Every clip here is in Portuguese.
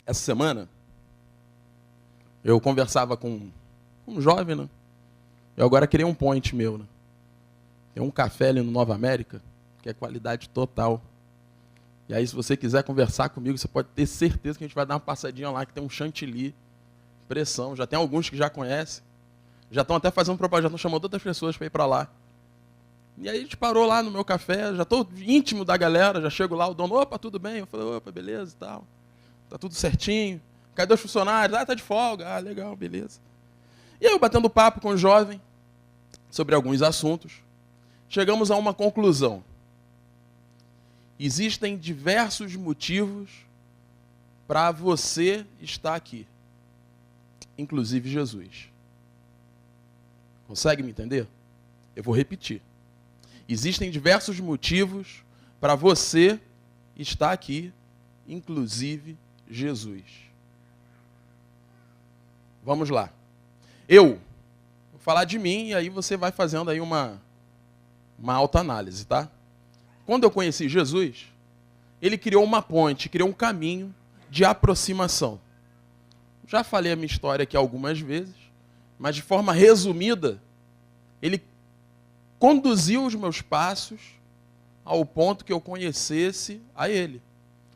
Essa semana, eu conversava com um jovem, né? Eu agora criei um point meu, né? Tem um café ali no Nova América, que é qualidade total. E aí, se você quiser conversar comigo, você pode ter certeza que a gente vai dar uma passadinha lá, que tem um chantilly, pressão. Já tem alguns que já conhecem. Já estão até fazendo propaganda, já estão chamando outras pessoas para ir para lá. E aí a gente parou lá no meu café, já estou íntimo da galera, já chego lá, o dono, opa, tudo bem? Eu falei, opa, beleza e tal. Tá tudo certinho. Cadê os funcionários? Ah, tá de folga. Ah, legal, beleza. E aí eu batendo papo com o jovem sobre alguns assuntos, chegamos a uma conclusão. Existem diversos motivos para você estar aqui, inclusive Jesus. Consegue me entender? Eu vou repetir. Existem diversos motivos para você estar aqui, inclusive Jesus. Vamos lá. Eu vou falar de mim e aí você vai fazendo aí uma autoanálise, tá? Quando eu conheci Jesus, ele criou uma ponte, criou um caminho de aproximação. Já falei a minha história aqui algumas vezes, mas de forma resumida, ele conduziu os meus passos ao ponto que eu conhecesse a ele.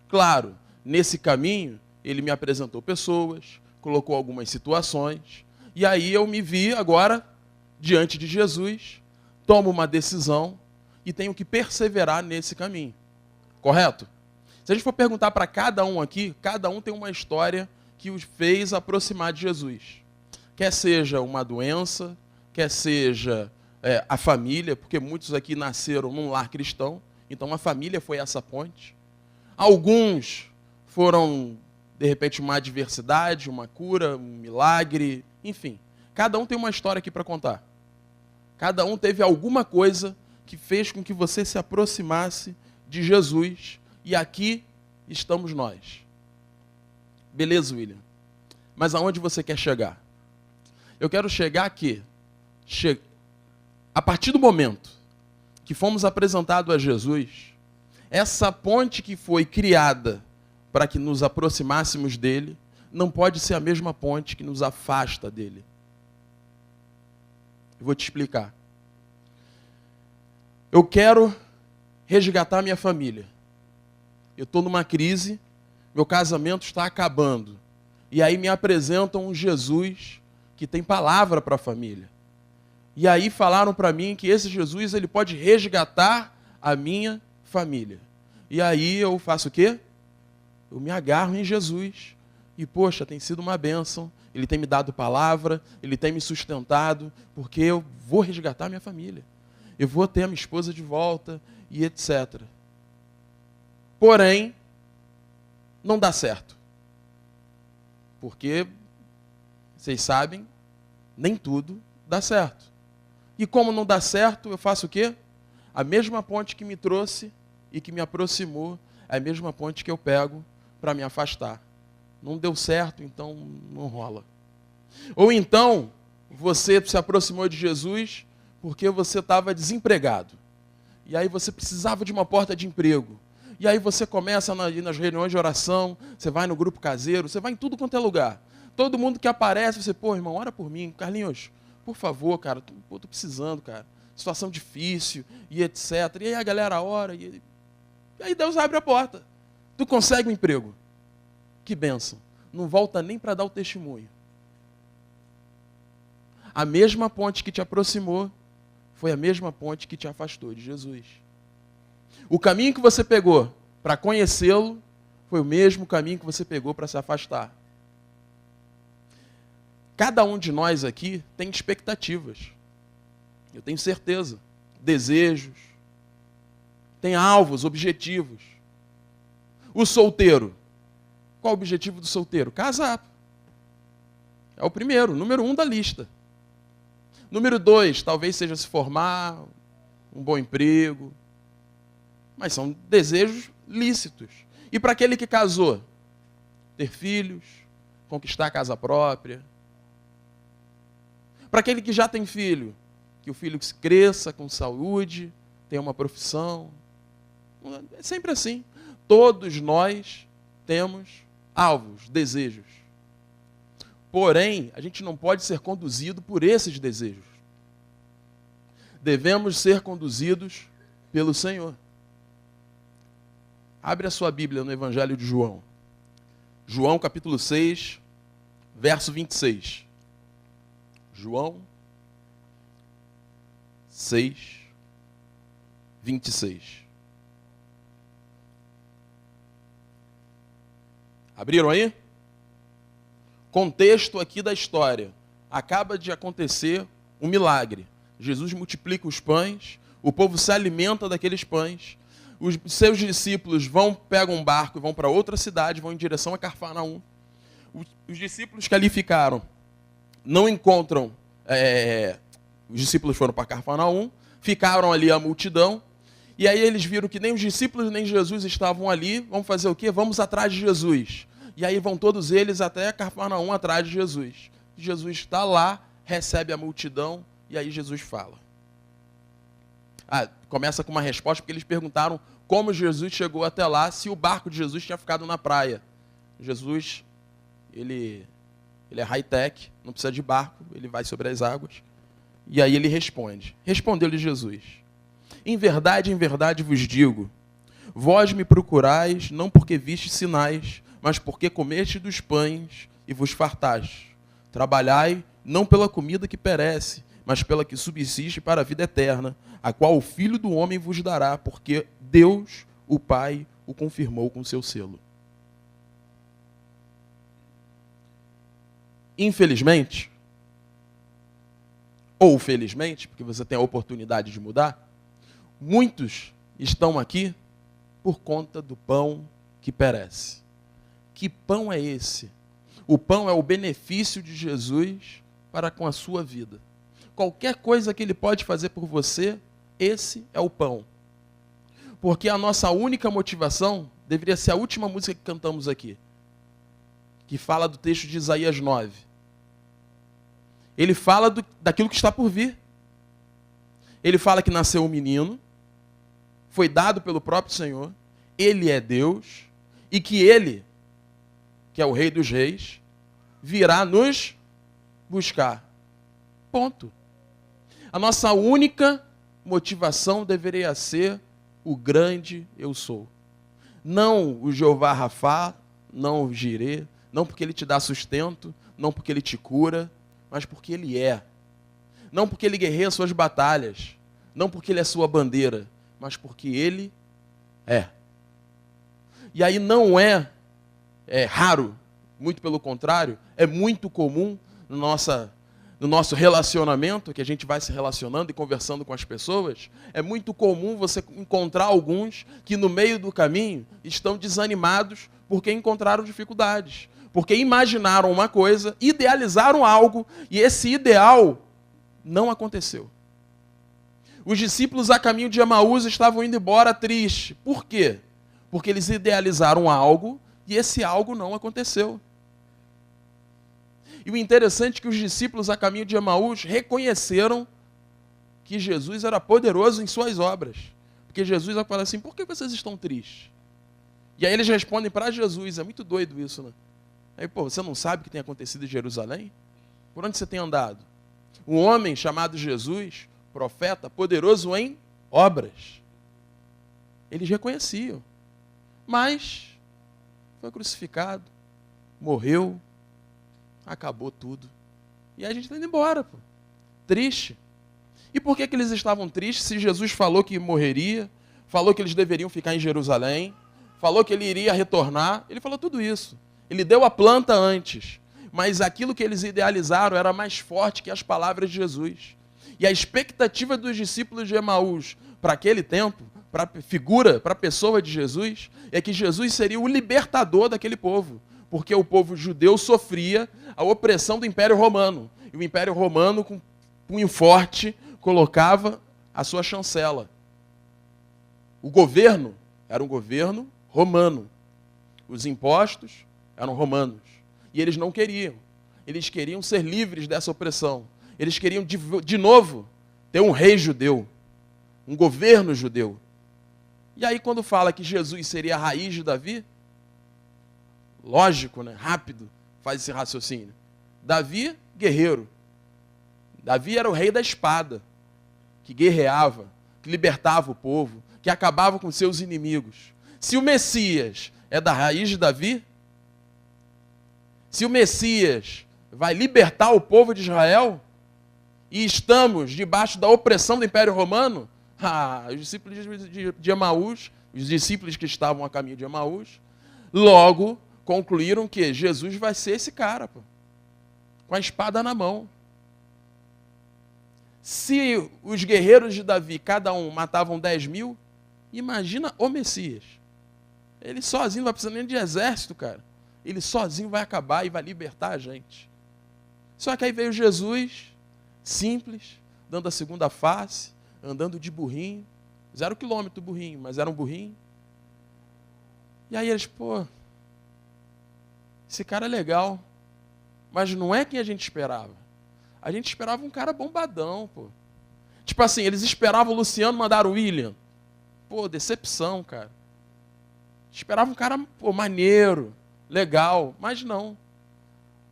Claro, nesse caminho, ele me apresentou pessoas, colocou algumas situações, e aí eu me vi agora diante de Jesus, tomo uma decisão e tenho que perseverar nesse caminho. Correto? Se a gente for perguntar para cada um aqui, cada um tem uma história que os fez aproximar de Jesus. Quer seja uma doença, quer seja a família, porque muitos aqui nasceram num lar cristão, então a família foi essa ponte. Alguns foram, de repente, uma adversidade, uma cura, um milagre, enfim. Cada um tem uma história aqui para contar. Cada um teve alguma coisa que fez com que você se aproximasse de Jesus. E aqui estamos nós. Beleza, William? Mas aonde você quer chegar? Eu quero chegar aqui. A partir do momento que fomos apresentados a Jesus, essa ponte que foi criada para que nos aproximássemos dele, não pode ser a mesma ponte que nos afasta dele. Eu vou te explicar. Eu quero resgatar minha família. Eu estou numa crise, meu casamento está acabando. E aí me apresentam um Jesus que tem palavra para a família. E aí falaram para mim que esse Jesus ele pode resgatar a minha família. E aí eu faço o quê? Eu me agarro em Jesus. E, poxa, tem sido uma bênção. Ele tem me dado palavra, ele tem me sustentado, porque eu vou resgatar minha família. Eu vou ter a minha esposa de volta e etc. Porém, não dá certo. Porque, vocês sabem, nem tudo dá certo. E como não dá certo, eu faço o quê? A mesma ponte que me trouxe e que me aproximou, é a mesma ponte que eu pego para me afastar. Não deu certo, então não rola. Ou então, você se aproximou de Jesus porque você estava desempregado. E aí você precisava de uma porta de emprego. E aí você começa a ir nas reuniões de oração, você vai no grupo caseiro, você vai em tudo quanto é lugar. Todo mundo que aparece, você, pô, irmão, ora por mim. Carlinhos, por favor, cara, tô precisando, cara. Situação difícil e etc. E aí a galera ora e aí Deus abre a porta. Tu consegue um emprego. Que bênção. Não volta nem para dar o testemunho. A mesma ponte que te aproximou foi a mesma ponte que te afastou de Jesus. O caminho que você pegou para conhecê-lo foi o mesmo caminho que você pegou para se afastar. Cada um de nós aqui tem expectativas. Eu tenho certeza. Desejos. Tem alvos, objetivos. O solteiro. Qual o objetivo do solteiro? Casar. É o primeiro, número 1 da lista. Número 2, talvez seja se formar, um bom emprego. Mas são desejos lícitos. E para aquele que casou? Ter filhos, conquistar a casa própria. Para aquele que já tem filho, que o filho cresça com saúde, tenha uma profissão. É sempre assim. Todos nós temos alvos, desejos. Porém, a gente não pode ser conduzido por esses desejos. Devemos ser conduzidos pelo Senhor. Abre a sua Bíblia no Evangelho de João. João capítulo 6, verso 26. João 6, 26. Abriram aí? Contexto aqui da história. Acaba de acontecer um milagre. Jesus multiplica os pães, o povo se alimenta daqueles pães, os seus discípulos pegam um barco e vão para outra cidade, vão em direção a Cafarnaum. Os discípulos que ali ficaram não encontram... os discípulos foram para Cafarnaum, ficaram ali a multidão, e aí eles viram que nem os discípulos nem Jesus estavam ali. Vamos fazer o quê? Vamos atrás de Jesus. E aí vão todos eles até Cafarnaum atrás de Jesus. Jesus está lá, recebe a multidão, e aí Jesus fala. Começa com uma resposta, porque eles perguntaram como Jesus chegou até lá, se o barco de Jesus tinha ficado na praia. Jesus, ele é high-tech, não precisa de barco, ele vai sobre as águas. E aí ele responde. Respondeu-lhe Jesus: em verdade vos digo, vós me procurais não porque vistes sinais, mas porque comeste dos pães e vos fartaste. Trabalhai não pela comida que perece, mas pela que subsiste para a vida eterna, a qual o Filho do Homem vos dará, porque Deus, o Pai, o confirmou com seu selo. Infelizmente, ou felizmente, porque você tem a oportunidade de mudar, muitos estão aqui por conta do pão que perece. Que pão é esse? O pão é o benefício de Jesus para com a sua vida. Qualquer coisa que ele pode fazer por você, esse é o pão. Porque a nossa única motivação deveria ser a última música que cantamos aqui, que fala do texto de Isaías 9. Ele fala daquilo que está por vir. Ele fala que nasceu um menino, foi dado pelo próprio Senhor, ele é Deus, e que ele, que é o Rei dos Reis, virá nos buscar. Ponto. A nossa única motivação deveria ser o grande eu sou. Não o Jeová Rafá, não o Jirê, não porque ele te dá sustento, não porque ele te cura, mas porque ele é. Não porque ele guerreia suas batalhas, não porque ele é sua bandeira, mas porque ele é. E aí não é raro, muito pelo contrário, é muito comum no nosso relacionamento, que a gente vai se relacionando e conversando com as pessoas, é muito comum você encontrar alguns que no meio do caminho estão desanimados porque encontraram dificuldades, porque imaginaram uma coisa, idealizaram algo e esse ideal não aconteceu. Os discípulos a caminho de Emaús estavam indo embora tristes. Por quê? Porque eles idealizaram algo e esse algo não aconteceu. E o interessante é que os discípulos a caminho de Emaús reconheceram que Jesus era poderoso em suas obras. Porque Jesus vai falar assim: por que vocês estão tristes? E aí eles respondem para Jesus. É muito doido isso, né? Aí, você não sabe o que tem acontecido em Jerusalém? Por onde você tem andado? Um homem chamado Jesus, profeta, poderoso em obras. Eles reconheciam. Mas foi crucificado, morreu, acabou tudo. E aí a gente está indo embora, triste. E por que eles estavam tristes se Jesus falou que morreria, falou que eles deveriam ficar em Jerusalém, falou que ele iria retornar? Ele falou tudo isso. Ele deu a planta antes, mas aquilo que eles idealizaram era mais forte que as palavras de Jesus. E a expectativa dos discípulos de Emaús para aquele tempo, para a figura, para a pessoa de Jesus, é que Jesus seria o libertador daquele povo. Porque o povo judeu sofria a opressão do Império Romano. E o Império Romano, com punho forte, colocava a sua chancela. O governo era um governo romano. Os impostos eram romanos. E eles não queriam. Eles queriam ser livres dessa opressão. Eles queriam, de novo, ter um rei judeu. Um governo judeu. E aí, quando fala que Jesus seria a raiz de Davi, lógico, né? Rápido, faz esse raciocínio. Davi, guerreiro. Davi era o rei da espada, que guerreava, que libertava o povo, que acabava com seus inimigos. Se o Messias é da raiz de Davi, se o Messias vai libertar o povo de Israel, e estamos debaixo da opressão do Império Romano, os discípulos de Emaús, os discípulos que estavam a caminho de Emaús, logo concluíram que Jesus vai ser esse cara, pô, com a espada na mão. Se os guerreiros de Davi, cada um, matavam 10.000, imagina o Messias. Ele sozinho não vai precisar nem de exército, cara. Ele sozinho vai acabar e vai libertar a gente. Só que aí veio Jesus, simples, dando a segunda face, andando de burrinho. 0 quilômetro burrinho, mas era um burrinho. E aí eles, pô, esse cara é legal, mas não é quem a gente esperava. A gente esperava um cara bombadão, pô. Tipo assim, eles esperavam o Luciano mandar o William. Pô, decepção, cara. Esperava um cara, pô, maneiro, legal, mas não.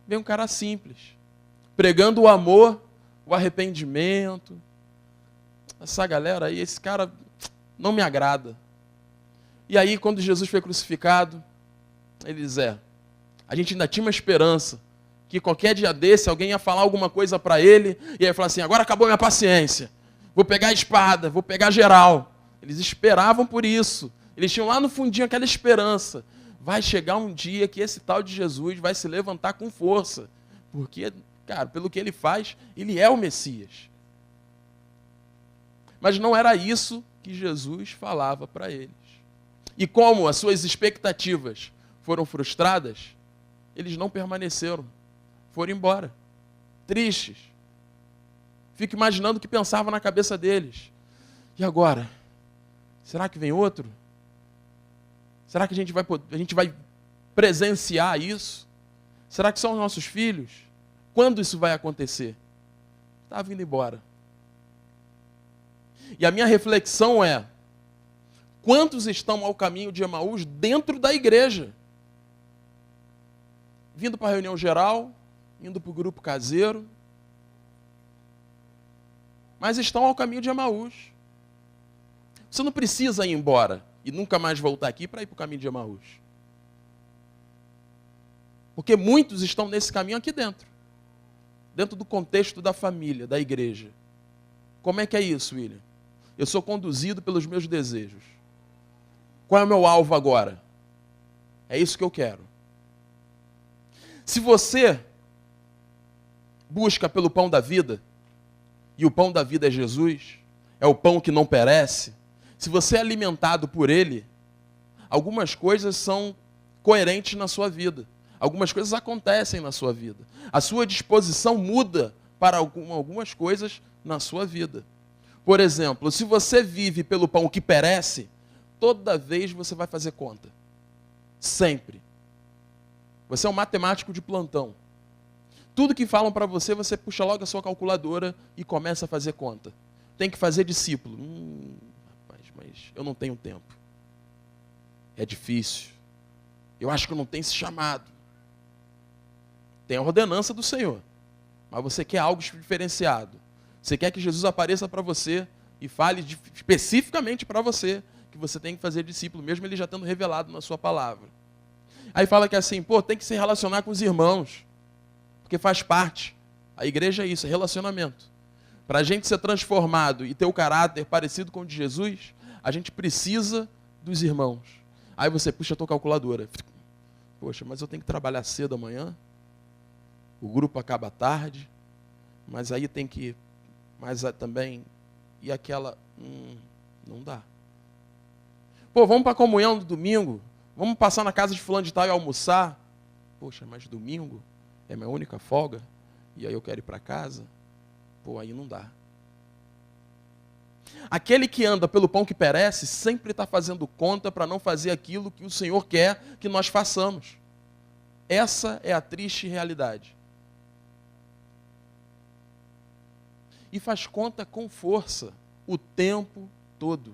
Veio um cara simples, pregando o amor, o arrependimento. Essa galera aí, esse cara não me agrada. E aí, quando Jesus foi crucificado, ele diz, a gente ainda tinha uma esperança que qualquer dia desse alguém ia falar alguma coisa para ele e ia falar assim, agora acabou minha paciência, vou pegar a espada, vou pegar geral. Eles esperavam por isso. Eles tinham lá no fundinho aquela esperança. Vai chegar um dia que esse tal de Jesus vai se levantar com força. Porque, cara, pelo que ele faz, ele é o Messias. Mas não era isso que Jesus falava para eles. E como as suas expectativas foram frustradas, eles não permaneceram. Foram embora. Tristes. Fico imaginando o que pensava na cabeça deles. E agora? Será que vem outro? Será que a gente vai presenciar isso? Será que são os nossos filhos? Quando isso vai acontecer? Está vindo embora. E a minha reflexão é, quantos estão ao caminho de Emaús dentro da igreja? Vindo para a reunião geral, indo para o grupo caseiro, mas estão ao caminho de Emaús. Você não precisa ir embora e nunca mais voltar aqui para ir para o caminho de Emaús. Porque muitos estão nesse caminho aqui dentro. Dentro do contexto da família, da igreja. Como é que é isso, William? Eu sou conduzido pelos meus desejos. Qual é o meu alvo agora? É isso que eu quero. Se você busca pelo pão da vida, e o pão da vida é Jesus, é o pão que não perece, se você é alimentado por ele, algumas coisas são coerentes na sua vida. Algumas coisas acontecem na sua vida. A sua disposição muda para algumas coisas na sua vida. Por exemplo, se você vive pelo pão que perece, toda vez você vai fazer conta. Sempre. Você é um matemático de plantão. Tudo que falam para você, você puxa logo a sua calculadora e começa a fazer conta. Tem que fazer discípulo. Rapaz, mas eu não tenho tempo. É difícil. Eu acho que eu não tenho esse chamado. Tem a ordenança do Senhor. Mas você quer algo diferenciado. Você quer que Jesus apareça para você e fale especificamente para você que você tem que fazer discípulo, mesmo ele já tendo revelado na sua palavra. Aí fala que assim, tem que se relacionar com os irmãos, porque faz parte. A igreja é isso, é relacionamento. Para a gente ser transformado e ter o caráter parecido com o de Jesus, a gente precisa dos irmãos. Aí você puxa a tua calculadora. Poxa, mas eu tenho que trabalhar cedo amanhã, o grupo acaba tarde, mas aí tem que... Mas também... E aquela... não dá. Vamos para a comunhão no domingo, vamos passar na casa de fulano de tal e almoçar. Poxa, mas domingo é minha única folga, e aí eu quero ir para casa. Aí não dá. Aquele que anda pelo pão que perece, sempre está fazendo conta para não fazer aquilo que o Senhor quer que nós façamos. Essa é a triste realidade. E faz conta com força, o tempo todo.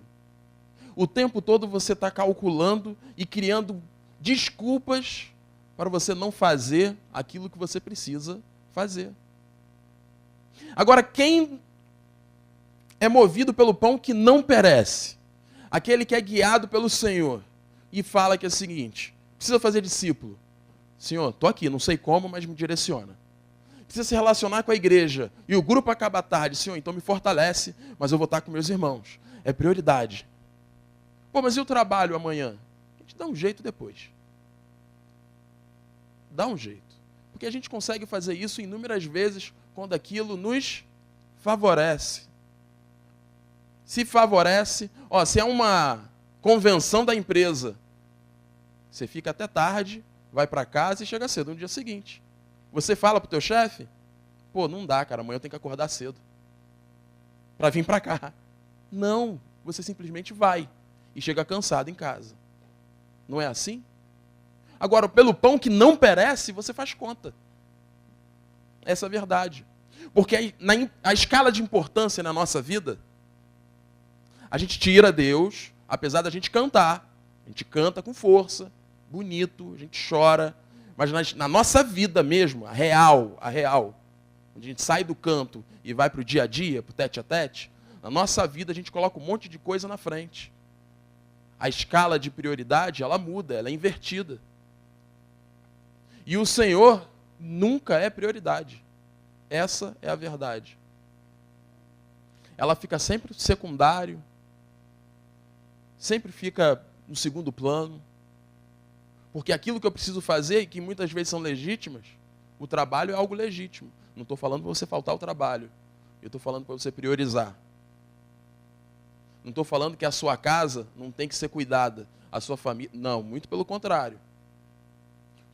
O tempo todo você está calculando e criando desculpas para você não fazer aquilo que você precisa fazer. Agora, quem é movido pelo pão que não perece, aquele que é guiado pelo Senhor e fala que é o seguinte: precisa fazer discípulo. Senhor, estou aqui, não sei como, mas me direciona. Precisa se relacionar com a igreja e o grupo acaba tarde. Senhor, então me fortalece, mas eu vou estar com meus irmãos. É prioridade. Pô, mas e o trabalho amanhã? A gente dá um jeito depois. Dá um jeito. Porque a gente consegue fazer isso inúmeras vezes quando aquilo nos favorece. Se favorece, se é uma convenção da empresa, você fica até tarde, vai para casa e chega cedo no dia seguinte. Você fala pro teu chefe, pô, não dá, cara, amanhã eu tenho que acordar cedo para vir para cá. Não, você simplesmente vai e chega cansado em casa. Não é assim? Agora, pelo pão que não perece, você faz conta. Essa é a verdade. Porque a escala de importância na nossa vida, a gente tira Deus, apesar da gente cantar. A gente canta com força, bonito, a gente chora. Mas na nossa vida mesmo, a real, onde a gente sai do canto e vai para o dia a dia, para o tete a tete, na nossa vida a gente coloca um monte de coisa na frente. A escala de prioridade, ela muda, ela é invertida. E o Senhor nunca é prioridade. Essa é a verdade. Ela fica sempre secundário, sempre fica no segundo plano. Porque aquilo que eu preciso fazer, e que muitas vezes são legítimas, o trabalho é algo legítimo. Não estou falando para você faltar o trabalho. Eu estou falando para você priorizar. Não estou falando que a sua casa não tem que ser cuidada. A sua família... Não, muito pelo contrário.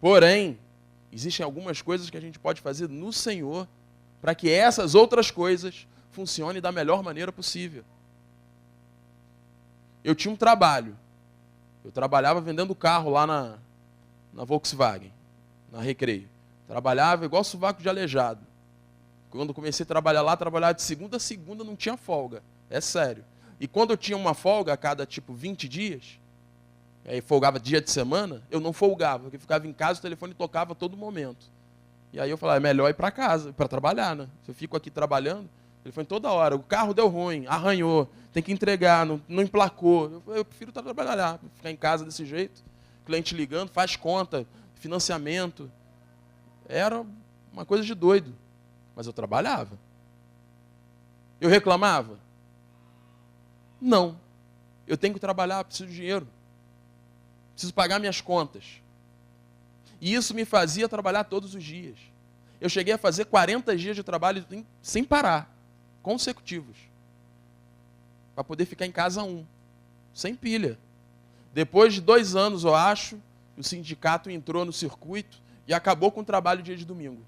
Porém, existem algumas coisas que a gente pode fazer no Senhor para que essas outras coisas funcionem da melhor maneira possível. Eu tinha um trabalho. Eu trabalhava vendendo carro lá na Volkswagen, na Recreio. Trabalhava igual sovaco de aleijado. Quando comecei a trabalhar lá, trabalhava de segunda a segunda, não tinha folga. É sério. E quando eu tinha uma folga a cada, 20 dias, aí folgava dia de semana, eu não folgava, porque ficava em casa, o telefone tocava a todo momento. E aí eu falava, é melhor ir para casa, para trabalhar, né? Se eu fico aqui trabalhando, o telefone toda hora, o carro deu ruim, arranhou, tem que entregar, não emplacou. Eu prefiro trabalhar, ficar em casa desse jeito, cliente ligando, faz conta, financiamento. Era uma coisa de doido, mas eu trabalhava. Eu reclamava? Não. Eu tenho que trabalhar, preciso de dinheiro. Preciso pagar minhas contas. E isso me fazia trabalhar todos os dias. Eu cheguei a fazer 40 dias de trabalho sem parar, consecutivos. Para poder ficar em casa sem pilha. Depois de 2 anos, eu acho, o sindicato entrou no circuito e acabou com o trabalho dia de domingo.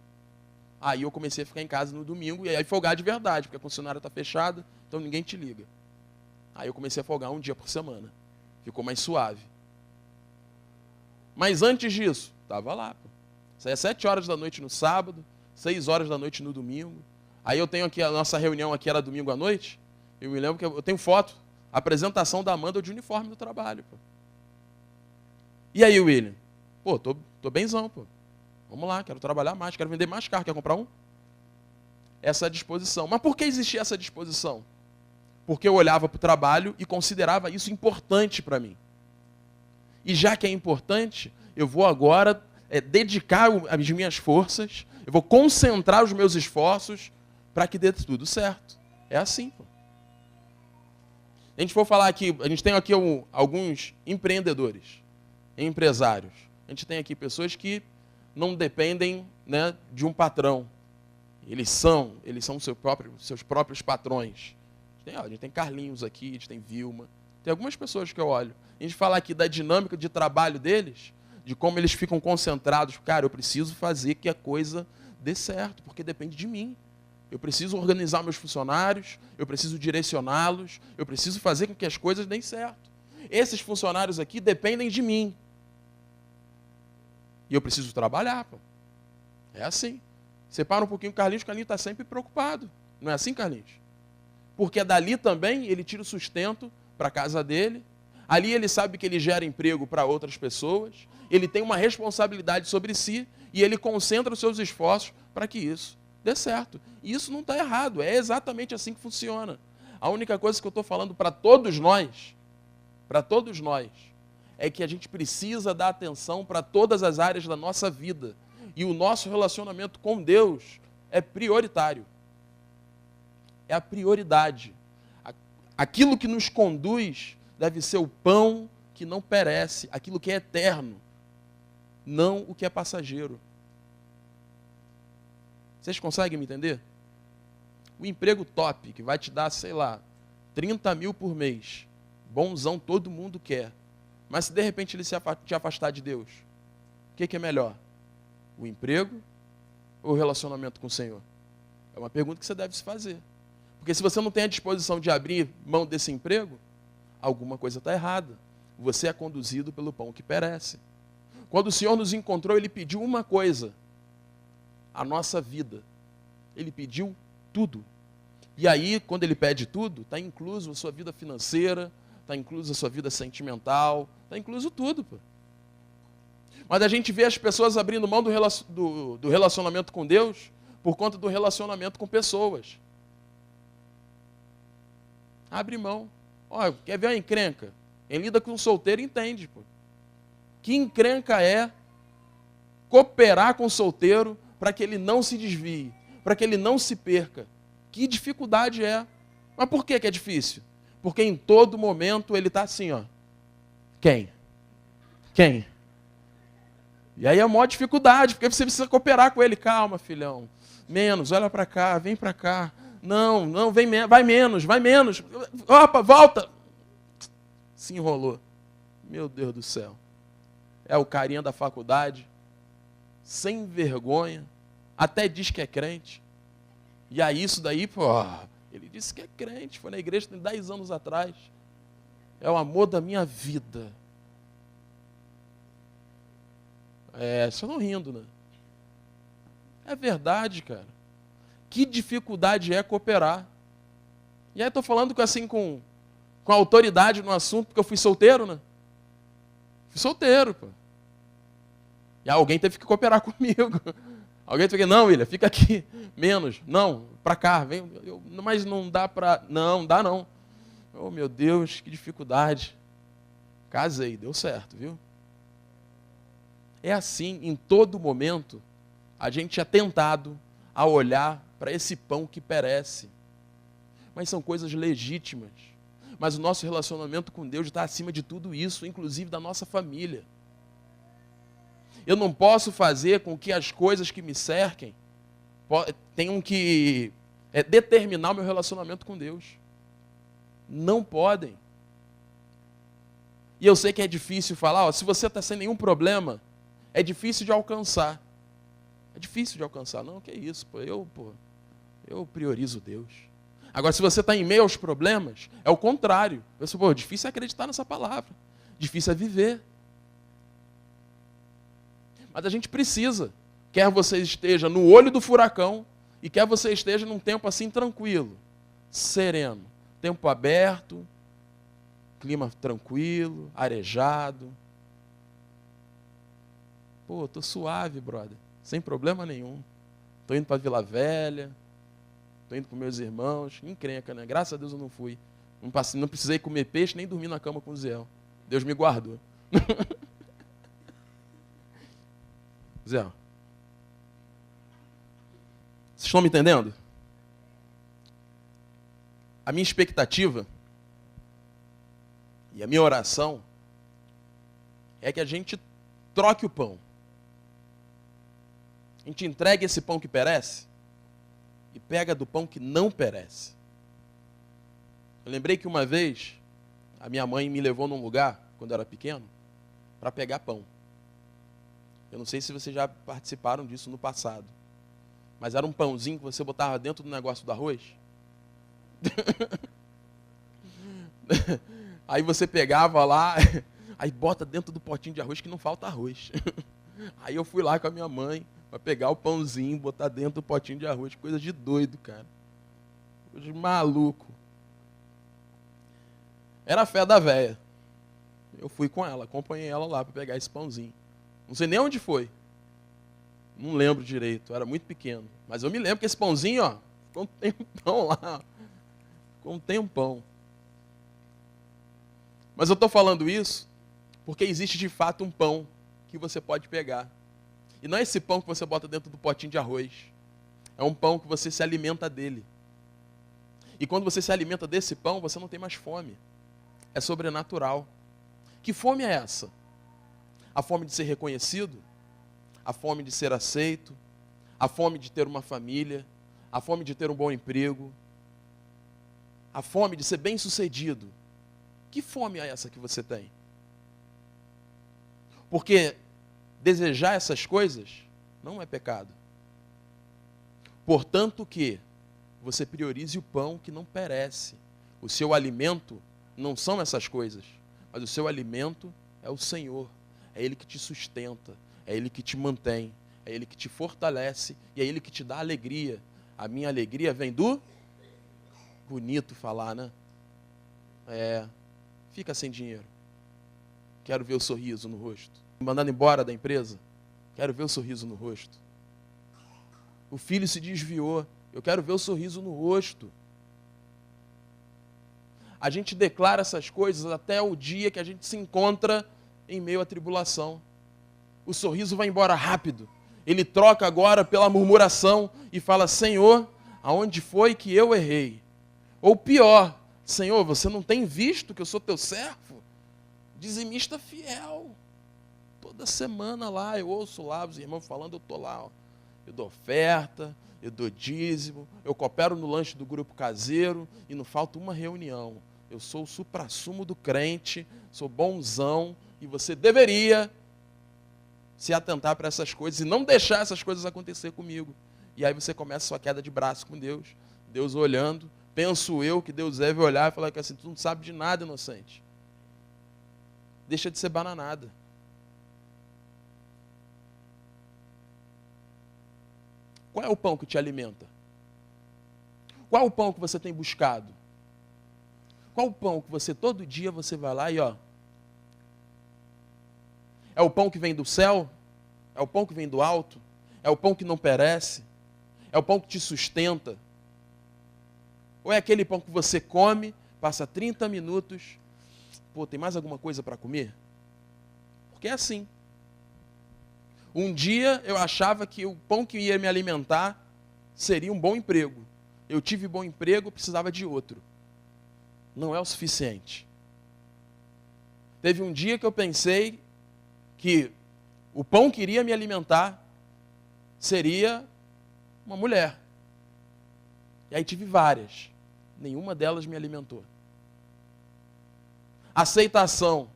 Aí eu comecei a ficar em casa no domingo e aí folgar de verdade, porque a concessionária está fechada, então ninguém te liga. Aí eu comecei a folgar 1 dia por semana. Ficou mais suave. Mas antes disso, estava lá. Saía 7 horas da noite no sábado, 6 horas da noite no domingo. Aí eu tenho aqui, a nossa reunião aqui era domingo à noite. Eu me lembro que eu tenho foto, apresentação da Amanda de uniforme do trabalho. Pô. E aí, William? Pô, tô benzão, pô. Vamos lá, quero trabalhar mais, quero vender mais carro. Quer comprar um? Essa é a disposição. Mas por que existia essa disposição? Porque eu olhava para o trabalho e considerava isso importante para mim. E já que é importante, eu vou agora dedicar as minhas forças, eu vou concentrar os meus esforços para que dê tudo certo. É assim. Pô. A gente for falar aqui, a gente tem aqui alguns empreendedores, empresários. A gente tem aqui pessoas que não dependem, né, de um patrão. Eles são seus próprios patrões. A gente tem Carlinhos aqui, a gente tem Vilma. Tem algumas pessoas que eu olho. A gente fala aqui da dinâmica de trabalho deles, de como eles ficam concentrados. Cara, eu preciso fazer que a coisa dê certo, porque depende de mim. Eu preciso organizar meus funcionários, eu preciso direcioná-los, eu preciso fazer com que as coisas deem certo. Esses funcionários aqui dependem de mim. E eu preciso trabalhar. Pô. É assim. Separa um pouquinho o Carlinhos está sempre preocupado. Não é assim, Carlinhos? Porque dali também ele tira o sustento para a casa dele. Ali ele sabe que ele gera emprego para outras pessoas. ele tem uma responsabilidade sobre si e ele concentra os seus esforços para que isso dê certo. E isso não está errado, é exatamente assim que funciona. A única coisa que eu estou falando para todos nós, é que a gente precisa dar atenção para todas as áreas da nossa vida. E o nosso relacionamento com Deus é prioritário. É a prioridade. Aquilo que nos conduz deve ser o pão que não perece, aquilo que é eterno, não o que é passageiro. Vocês conseguem me entender? O emprego top, que vai te dar, sei lá, 30 mil por mês, bonzão, todo mundo quer. Mas se de repente ele te afastar de Deus, o que é melhor? O emprego ou o relacionamento com o Senhor? É uma pergunta que você deve se fazer. Porque se você não tem a disposição de abrir mão desse emprego, alguma coisa está errada. Você é conduzido pelo pão que perece. Quando o Senhor nos encontrou, Ele pediu uma coisa: a nossa vida. Ele pediu tudo. E aí, quando Ele pede tudo, está incluso a sua vida financeira, está incluso a sua vida sentimental, está incluso tudo. Pô. Mas a gente vê as pessoas abrindo mão do relacionamento com Deus por conta do relacionamento com pessoas. Abre mão. Olha, quer ver uma encrenca? Quem lida com um solteiro entende. Pô. Que encrenca é cooperar com o solteiro para que ele não se desvie, para que ele não se perca. Que dificuldade é. Mas por que é difícil? Porque em todo momento ele está assim, ó. Quem? Quem? E aí é a maior dificuldade, porque você precisa cooperar com ele. Calma, filhão. Menos, olha para cá, vem para cá. Não, vai menos. Opa, volta. Se enrolou. Meu Deus do céu. É o carinha da faculdade, sem vergonha, até diz que é crente. E aí isso daí, pô, ele disse que é crente, foi na igreja tem 10 anos atrás. É o amor da minha vida. Só não rindo, né? É verdade, cara. Que dificuldade é cooperar. E aí estou falando assim com autoridade no assunto, porque eu fui solteiro, né? Fui solteiro, pô. E alguém teve que cooperar comigo. Alguém teve que, não, William, fica aqui, menos. Não, para cá, vem. Mas não dá para... Não dá não. Oh, meu Deus, que dificuldade. Casei, deu certo, viu? É assim, em todo momento, a gente é tentado a olhar para esse pão que perece. Mas são coisas legítimas. Mas o nosso relacionamento com Deus está acima de tudo isso, inclusive da nossa família. Eu não posso fazer com que as coisas que me cerquem tenham que determinar o meu relacionamento com Deus. Não podem. E eu sei que é difícil falar, se você está sem nenhum problema, é difícil de alcançar. É difícil de alcançar. Não, que isso, eu priorizo Deus. Agora, se você está em meio aos problemas, é o contrário. Difícil é acreditar nessa palavra. Difícil é viver. Mas a gente precisa. Quer você esteja no olho do furacão, e quer você esteja num tempo assim tranquilo, sereno. Tempo aberto, clima tranquilo, arejado. Tô suave, brother. Sem problema nenhum. Tô indo para Vila Velha. Tô indo com meus irmãos. Encrenca, né? Graças a Deus eu não fui. Não precisei comer peixe, nem dormir na cama com o Zé. Deus me guardou. Zé, vocês estão me entendendo? A minha expectativa e a minha oração é que a gente troque o pão. A gente entregue esse pão que perece e pega do pão que não perece. Eu lembrei que uma vez a minha mãe me levou num lugar, quando eu era pequeno, para pegar pão. Eu não sei se vocês já participaram disso no passado. Mas era um pãozinho que você botava dentro do negócio do arroz. Aí você pegava lá, aí bota dentro do potinho de arroz que não falta arroz. Aí eu fui lá com a minha mãe para pegar o pãozinho, botar dentro do potinho de arroz. Coisa de doido, cara. Coisa de maluco. Era a fé da véia. Eu fui com ela, acompanhei ela lá para pegar esse pãozinho. Não sei nem onde foi. Não lembro direito, eu era muito pequeno. Mas eu me lembro que esse pãozinho, ó, ficou um tempão lá. Ficou um tempão. Mas eu estou falando isso porque existe de fato um pão que você pode pegar. E não é esse pão que você bota dentro do potinho de arroz. É um pão que você se alimenta dele. E quando você se alimenta desse pão, você não tem mais fome. É sobrenatural. Que fome é essa? A fome de ser reconhecido? A fome de ser aceito? A fome de ter uma família? A fome de ter um bom emprego? A fome de ser bem-sucedido? Que fome é essa que você tem? Porque desejar essas coisas não é pecado. Portanto que você priorize o pão que não perece. O seu alimento não são essas coisas, mas o seu alimento é o Senhor. É Ele que te sustenta, é Ele que te mantém, é Ele que te fortalece e é Ele que te dá alegria. A minha alegria vem do... Bonito falar, né? Fica sem dinheiro. Quero ver o sorriso no rosto. Mandando embora da empresa. Quero ver o sorriso no rosto. O filho se desviou. Eu quero ver o sorriso no rosto. A gente declara essas coisas até o dia que a gente se encontra em meio à tribulação. O sorriso vai embora rápido. Ele troca agora pela murmuração e fala: Senhor, aonde foi que eu errei? Ou pior, Senhor, você não tem visto que eu sou teu servo? Dizimista fiel. Toda semana lá, eu ouço lá os irmãos falando, eu estou lá. Ó. Eu dou oferta, eu dou dízimo, eu coopero no lanche do grupo caseiro e não falta uma reunião. Eu sou o suprassumo do crente, sou bonzão e você deveria se atentar para essas coisas e não deixar essas coisas acontecer comigo. E aí você começa a sua queda de braço com Deus, Deus olhando. Penso eu que Deus deve olhar e falar que assim, tu não sabe de nada, inocente. Deixa de ser bananada. Qual é o pão que te alimenta? Qual é o pão que você tem buscado? Qual o pão que você, todo dia, você vai lá e ó... É o pão que vem do céu? É o pão que vem do alto? É o pão que não perece? É o pão que te sustenta? Ou é aquele pão que você come, passa 30 minutos, pô, tem mais alguma coisa para comer? Porque é assim. Um dia eu achava que o pão que ia me alimentar seria um bom emprego. Eu tive bom emprego, precisava de outro. Não é o suficiente. Teve um dia que eu pensei que o pão que iria me alimentar seria uma mulher. E aí tive várias. Nenhuma delas me alimentou. Aceitação.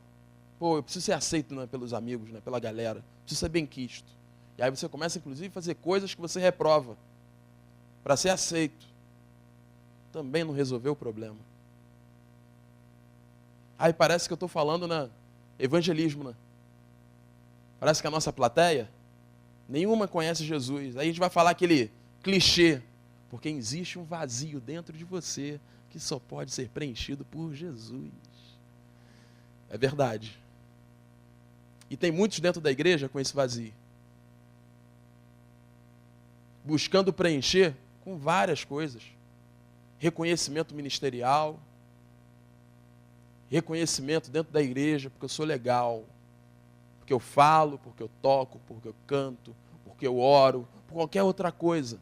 Pô, eu preciso ser aceito, né, pelos amigos, né, pela galera. Preciso ser benquisto. E aí você começa, inclusive, a fazer coisas que você reprova para ser aceito. Também não resolveu o problema. Aí parece que eu estou falando na evangelismo, né? Parece que a nossa plateia, nenhuma conhece Jesus. Aí a gente vai falar aquele clichê. Porque existe um vazio dentro de você que só pode ser preenchido por Jesus. É verdade. E tem muitos dentro da igreja com esse vazio. Buscando preencher com várias coisas. Reconhecimento ministerial. Reconhecimento dentro da igreja, porque eu sou legal. Porque eu falo, porque eu toco, porque eu canto, porque eu oro, por qualquer outra coisa.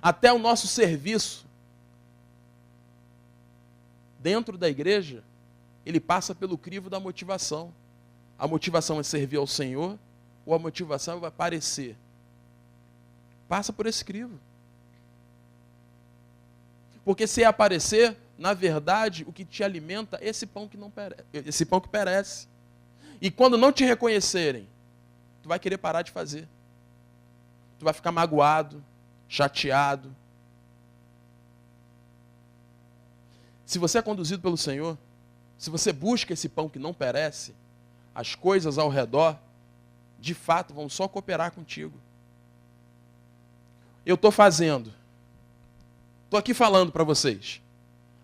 Até o nosso serviço dentro da igreja, ele passa pelo crivo da motivação. A motivação é servir ao Senhor ou a motivação é aparecer? Passa por esse crivo. Porque se é aparecer, na verdade, o que te alimenta é esse pão que não perece, esse pão que perece. E quando não te reconhecerem, tu vai querer parar de fazer. Tu vai ficar magoado, chateado. Se você é conduzido pelo Senhor, se você busca esse pão que não perece, as coisas ao redor, de fato, vão só cooperar contigo. Eu estou fazendo. Estou aqui falando para vocês.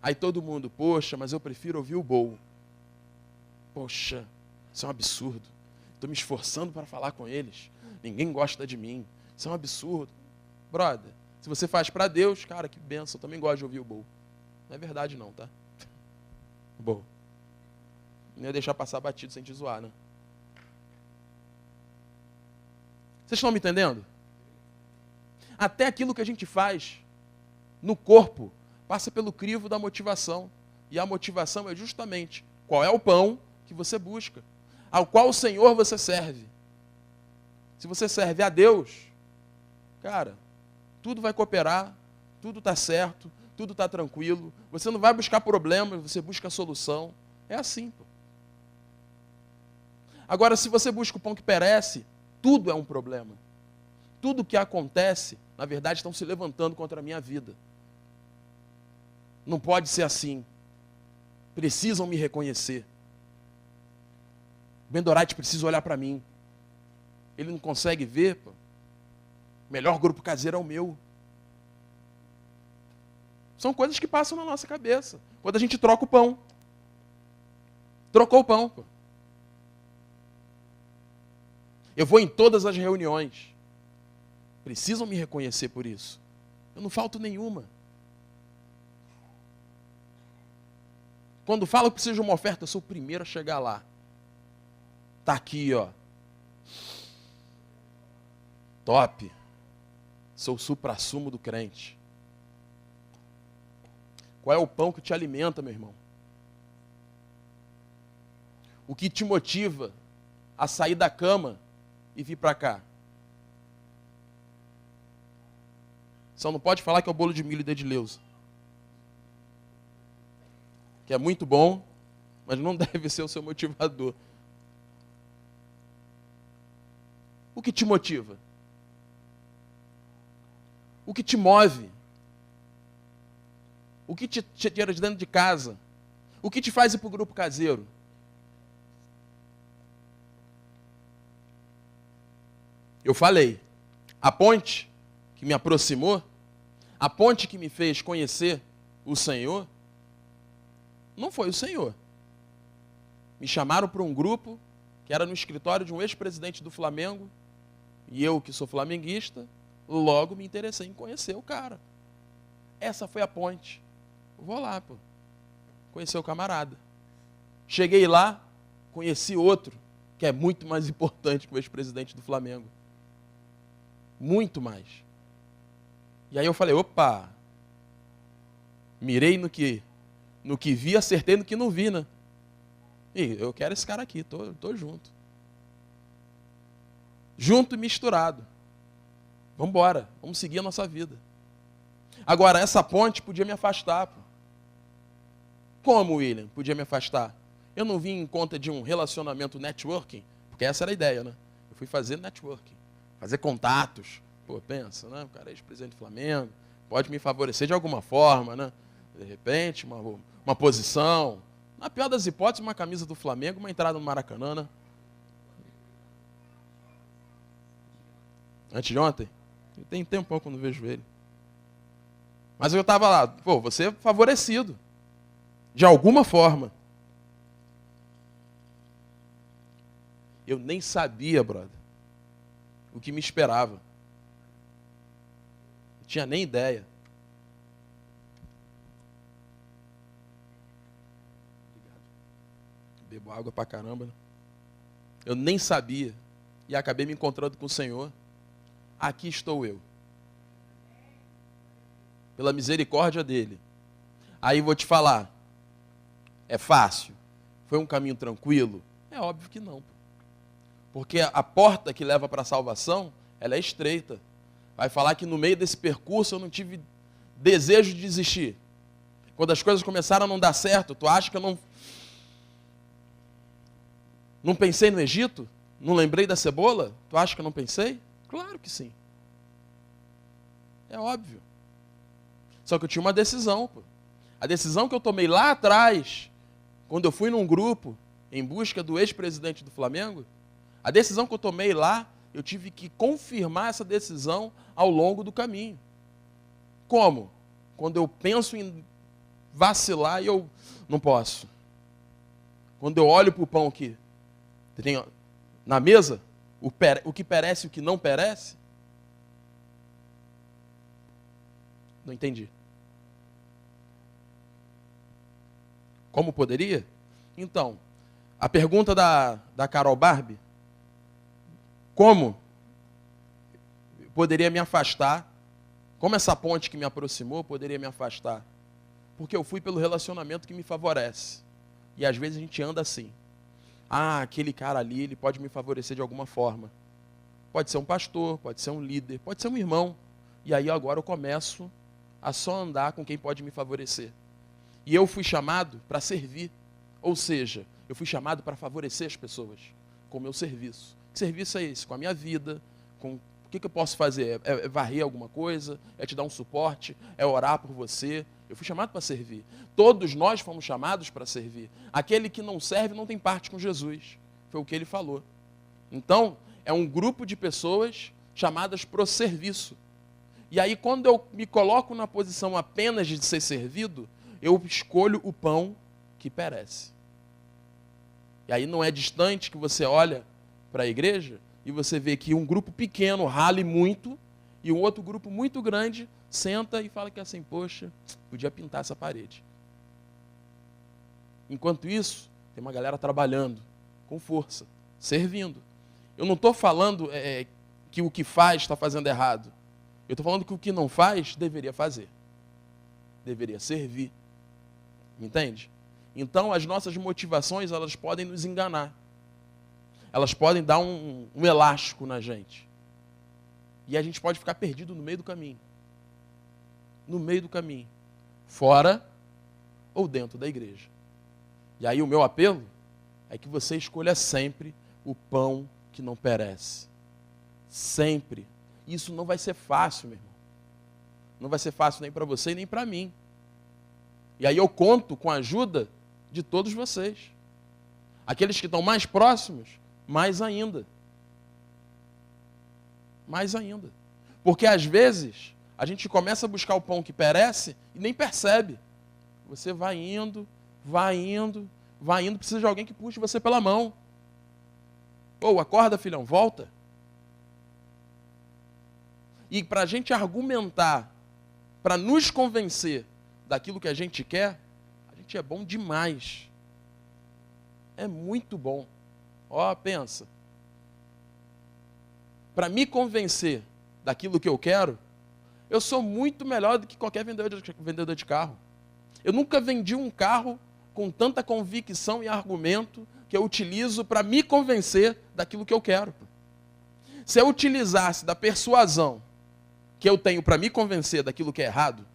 Aí todo mundo, poxa, mas eu prefiro ouvir o Bowl. Poxa, isso é um absurdo. Estou me esforçando para falar com eles. Ninguém gosta de mim. Isso é um absurdo. Brother, se você faz para Deus, cara, que benção. Eu também gosto de ouvir o Bo. Não é verdade não, tá? Bo. Não ia deixar passar batido sem te zoar, né? Vocês estão me entendendo? Até aquilo que a gente faz no corpo passa pelo crivo da motivação. E a motivação é justamente qual é o pão que você busca, ao qual o Senhor você serve. Se você serve a Deus, cara, tudo vai cooperar, tudo está certo, tudo está tranquilo. Você não vai buscar problemas, você busca a solução. É assim, pô. Agora, se você busca o pão que perece, tudo é um problema. Tudo que acontece, na verdade, estão se levantando contra a minha vida. Não pode ser assim. Precisam me reconhecer. O Bendorite precisa olhar para mim. Ele não consegue ver, pô. O melhor grupo caseiro é o meu. São coisas que passam na nossa cabeça. Quando a gente troca o pão. Trocou o pão, pô. Eu vou em todas as reuniões. Precisam me reconhecer por isso. Eu não falto nenhuma. Quando falo que precisa de uma oferta, eu sou o primeiro a chegar lá. Tá aqui, ó. Top. Sou o suprassumo do crente. Qual é o pão que te alimenta, meu irmão? O que te motiva a sair da cama e vir para cá? Só não pode falar que é o bolo de milho de Edileuza. Que é muito bom, mas não deve ser o seu motivador. O que te motiva? O que te move? O que te tira de dentro de casa? O que te faz ir para o grupo caseiro? Eu falei, a ponte que me aproximou, a ponte que me fez conhecer o Senhor, não foi o Senhor. Me chamaram para um grupo que era no escritório de um ex-presidente do Flamengo, e eu, que sou flamenguista, logo me interessei em conhecer o cara. Essa foi a ponte. Eu vou lá, pô. Conhecer o camarada. Cheguei lá, conheci outro, que é muito mais importante que o ex-presidente do Flamengo. Muito mais. E aí eu falei, opa, mirei no que vi, acertei no que não vi, né? E eu quero esse cara aqui, tô junto. Junto e misturado. Vamos embora, vamos seguir a nossa vida. Agora, essa ponte podia me afastar. Pô. Como, William, podia me afastar? Eu não vim em conta de um relacionamento networking, porque essa era a ideia, né? Eu fui fazer networking, fazer contatos. Pô, pensa, né? O cara é ex-presidente do Flamengo, pode me favorecer de alguma forma, né? De repente, uma posição. Na pior das hipóteses, uma camisa do Flamengo, uma entrada no Maracanã, né? Antes de ontem? Tem tempão que eu não vejo ele. Mas eu estava lá, pô, você é favorecido. De alguma forma. Eu nem sabia, brother, o que me esperava. Não tinha nem ideia. Bebo água pra caramba, né? Eu nem sabia. E acabei me encontrando com o Senhor. Aqui estou eu. Pela misericórdia dele. Aí vou te falar. É fácil? Foi um caminho tranquilo? É óbvio que não. Porque a porta que leva para a salvação, ela é estreita. Vai falar que no meio desse percurso eu não tive desejo de desistir. Quando as coisas começaram a não dar certo, tu acha que eu não pensei no Egito? Não lembrei da cebola? Tu acha que eu não pensei? Claro que sim. É óbvio. Só que eu tinha uma decisão. Pô. A decisão que eu tomei lá atrás, quando eu fui num grupo em busca do ex-presidente do Flamengo, a decisão que eu tomei lá, eu tive que confirmar essa decisão ao longo do caminho. Como? Quando eu penso em vacilar e eu não posso. Quando eu olho para o pão que na mesa? O que perece e o que não perece? Não entendi. Como poderia? Então, a pergunta da Carol Barbie, como poderia me afastar? Como essa ponte que me aproximou poderia me afastar? Porque eu fui pelo relacionamento que me favorece. E às vezes a gente anda assim. Ah, aquele cara ali, ele pode me favorecer de alguma forma. Pode ser um pastor, pode ser um líder, pode ser um irmão. E aí agora eu começo a só andar com quem pode me favorecer. E eu fui chamado para servir. Ou seja, eu fui chamado para favorecer as pessoas com o meu serviço. Que serviço é esse? Com a minha vida, com o que eu posso fazer? É varrer alguma coisa? É te dar um suporte? É orar por você? Eu fui chamado para servir. Todos nós fomos chamados para servir. Aquele que não serve não tem parte com Jesus. Foi o que ele falou. Então, é um grupo de pessoas chamadas para o serviço. E aí, quando eu me coloco na posição apenas de ser servido, eu escolho o pão que perece. E aí não é distante que você olha para a igreja e você vê que um grupo pequeno rale muito e um outro grupo muito grande senta e fala que assim, poxa, podia pintar essa parede. Enquanto isso, tem uma galera trabalhando com força, servindo. Eu não estou falando que o que faz está fazendo errado. Eu estou falando que o que não faz, deveria fazer. Deveria servir. Entende? Então, as nossas motivações, elas podem nos enganar. Elas podem dar um elástico na gente. E a gente pode ficar perdido no meio do caminho. No meio do caminho. Fora ou dentro da igreja. E aí o meu apelo é que você escolha sempre o pão que não perece. Sempre. Isso não vai ser fácil, meu irmão. Não vai ser fácil nem para você e nem para mim. E aí eu conto com a ajuda de todos vocês. Aqueles que estão mais próximos, mais ainda. Mais ainda. Porque às vezes a gente começa a buscar o pão que perece e nem percebe. Você vai indo, precisa de alguém que puxe você pela mão. Ou acorda, filhão, volta. E para a gente argumentar, para nos convencer daquilo que a gente quer, a gente é bom demais. É muito bom. Ó, pensa. Para me convencer daquilo que eu quero, eu sou muito melhor do que qualquer vendedor de carro. Eu nunca vendi um carro com tanta convicção e argumento que eu utilizo para me convencer daquilo que eu quero. Se eu utilizasse da persuasão que eu tenho para me convencer daquilo que é errado,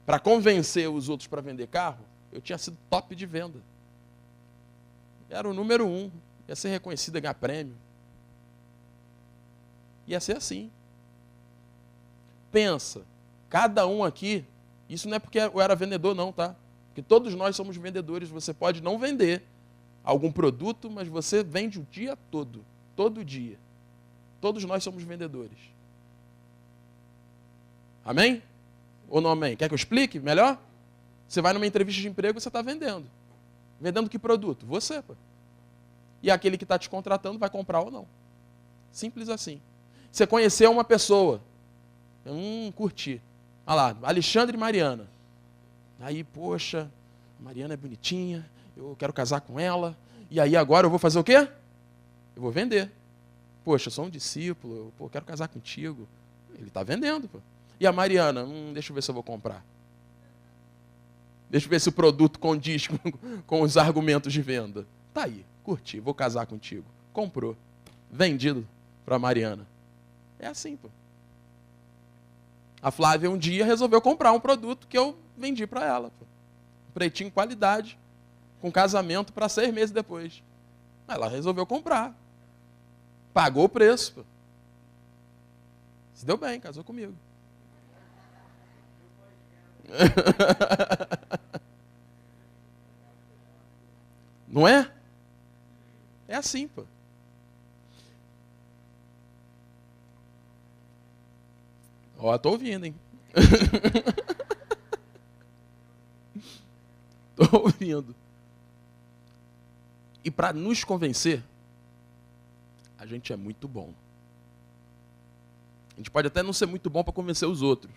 para convencer os outros para vender carro, eu tinha sido top de venda. Era o número 1, ia ser reconhecido e ganhar prêmio. Ia ser assim. Pensa, cada um aqui, isso não é porque eu era vendedor não, tá? Porque todos nós somos vendedores, você pode não vender algum produto, mas você vende o dia todo dia. Todos nós somos vendedores. Amém? Ou não amém? Quer que eu explique melhor? Você vai numa entrevista de emprego e você está vendendo. Vendendo que produto? Você, pô. E aquele que está te contratando vai comprar ou não. Simples assim. Você conheceu uma pessoa. Curti. Olha lá, Alexandre e Mariana. Aí, poxa, Mariana é bonitinha, eu quero casar com ela. E aí agora eu vou fazer o quê? Eu vou vender. Poxa, eu sou um discípulo, eu quero casar contigo. Ele está vendendo, pô. E a Mariana, deixa eu ver se eu vou comprar. Deixa eu ver se o produto condiz com os argumentos de venda. Tá aí, curti, vou casar contigo. Comprou. Vendido para a Mariana. É assim, pô. A Flávia um dia resolveu comprar um produto que eu vendi para ela. Pô. Pretinho qualidade, com casamento para 6 meses depois. Ela resolveu comprar. Pagou o preço. Pô. Se deu bem, casou comigo. Não é? É assim, pô. Ó, tô ouvindo, hein? Tô ouvindo. E para nos convencer, a gente é muito bom. A gente pode até não ser muito bom para convencer os outros.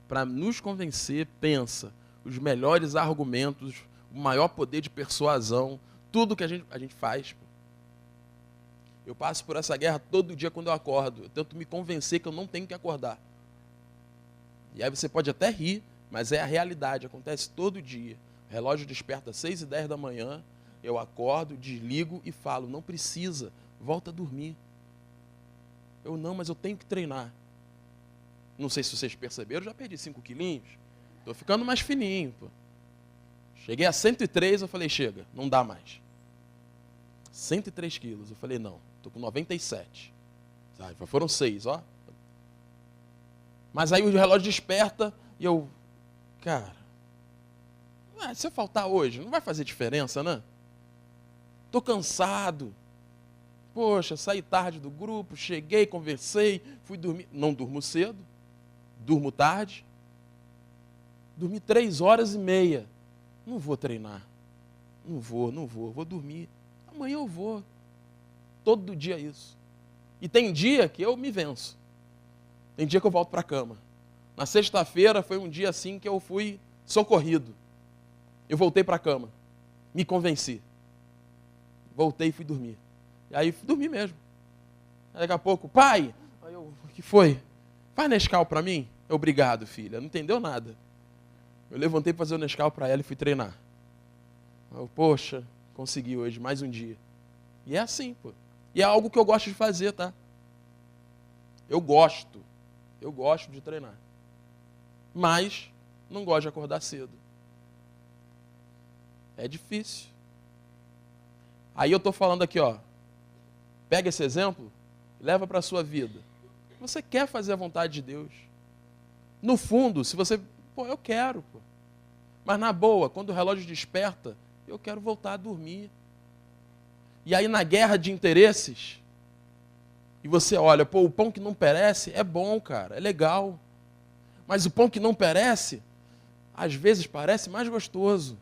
Para nos convencer, pensa, os melhores argumentos, o maior poder de persuasão, tudo que a gente faz. Eu passo por essa guerra todo dia quando eu acordo. Eu tento me convencer que eu não tenho que acordar. E aí você pode até rir, mas é a realidade, acontece todo dia. O relógio desperta às 6h10 da manhã, eu acordo, desligo e falo, não precisa, volta a dormir. Eu não, mas eu tenho que treinar. Não sei se vocês perceberam, já perdi 5 quilinhos. Estou ficando mais fininho. Pô. Cheguei a 103, eu falei, chega, não dá mais. 103 quilos, eu falei, não, estou com 97. Foram 6, ó. Mas aí o relógio desperta e eu, cara, se eu faltar hoje, não vai fazer diferença, né? Estou cansado. Poxa, saí tarde do grupo, cheguei, conversei, fui dormir. Não durmo cedo, durmo tarde. Dormi 3h30. Não vou treinar. Não vou dormir. Amanhã eu vou. Todo dia isso. E tem dia que eu me venço. Tem dia que eu volto para a cama. Na sexta-feira foi um dia assim que eu fui socorrido. Eu voltei para a cama. Me convenci. Voltei e fui dormir. E aí fui dormir mesmo. Aí daqui a pouco, pai, aí eu, o que foi? Faz Nescau para mim? Obrigado, filha. Não entendeu nada. Eu levantei para fazer o Nescau para ela e fui treinar. Eu, poxa, consegui hoje, mais um dia. E é assim, pô. E é algo que eu gosto de fazer, tá? Eu gosto de treinar. Mas não gosto de acordar cedo. É difícil. Aí eu estou falando aqui, ó. Pega esse exemplo, leva para a sua vida. Você quer fazer a vontade de Deus. No fundo, se você... eu quero, pô. Mas na boa, quando o relógio desperta, eu quero voltar a dormir. E aí na guerra de interesses, e você olha, o pão que não perece é bom, cara, é legal. Mas o pão que não perece, às vezes parece mais gostoso.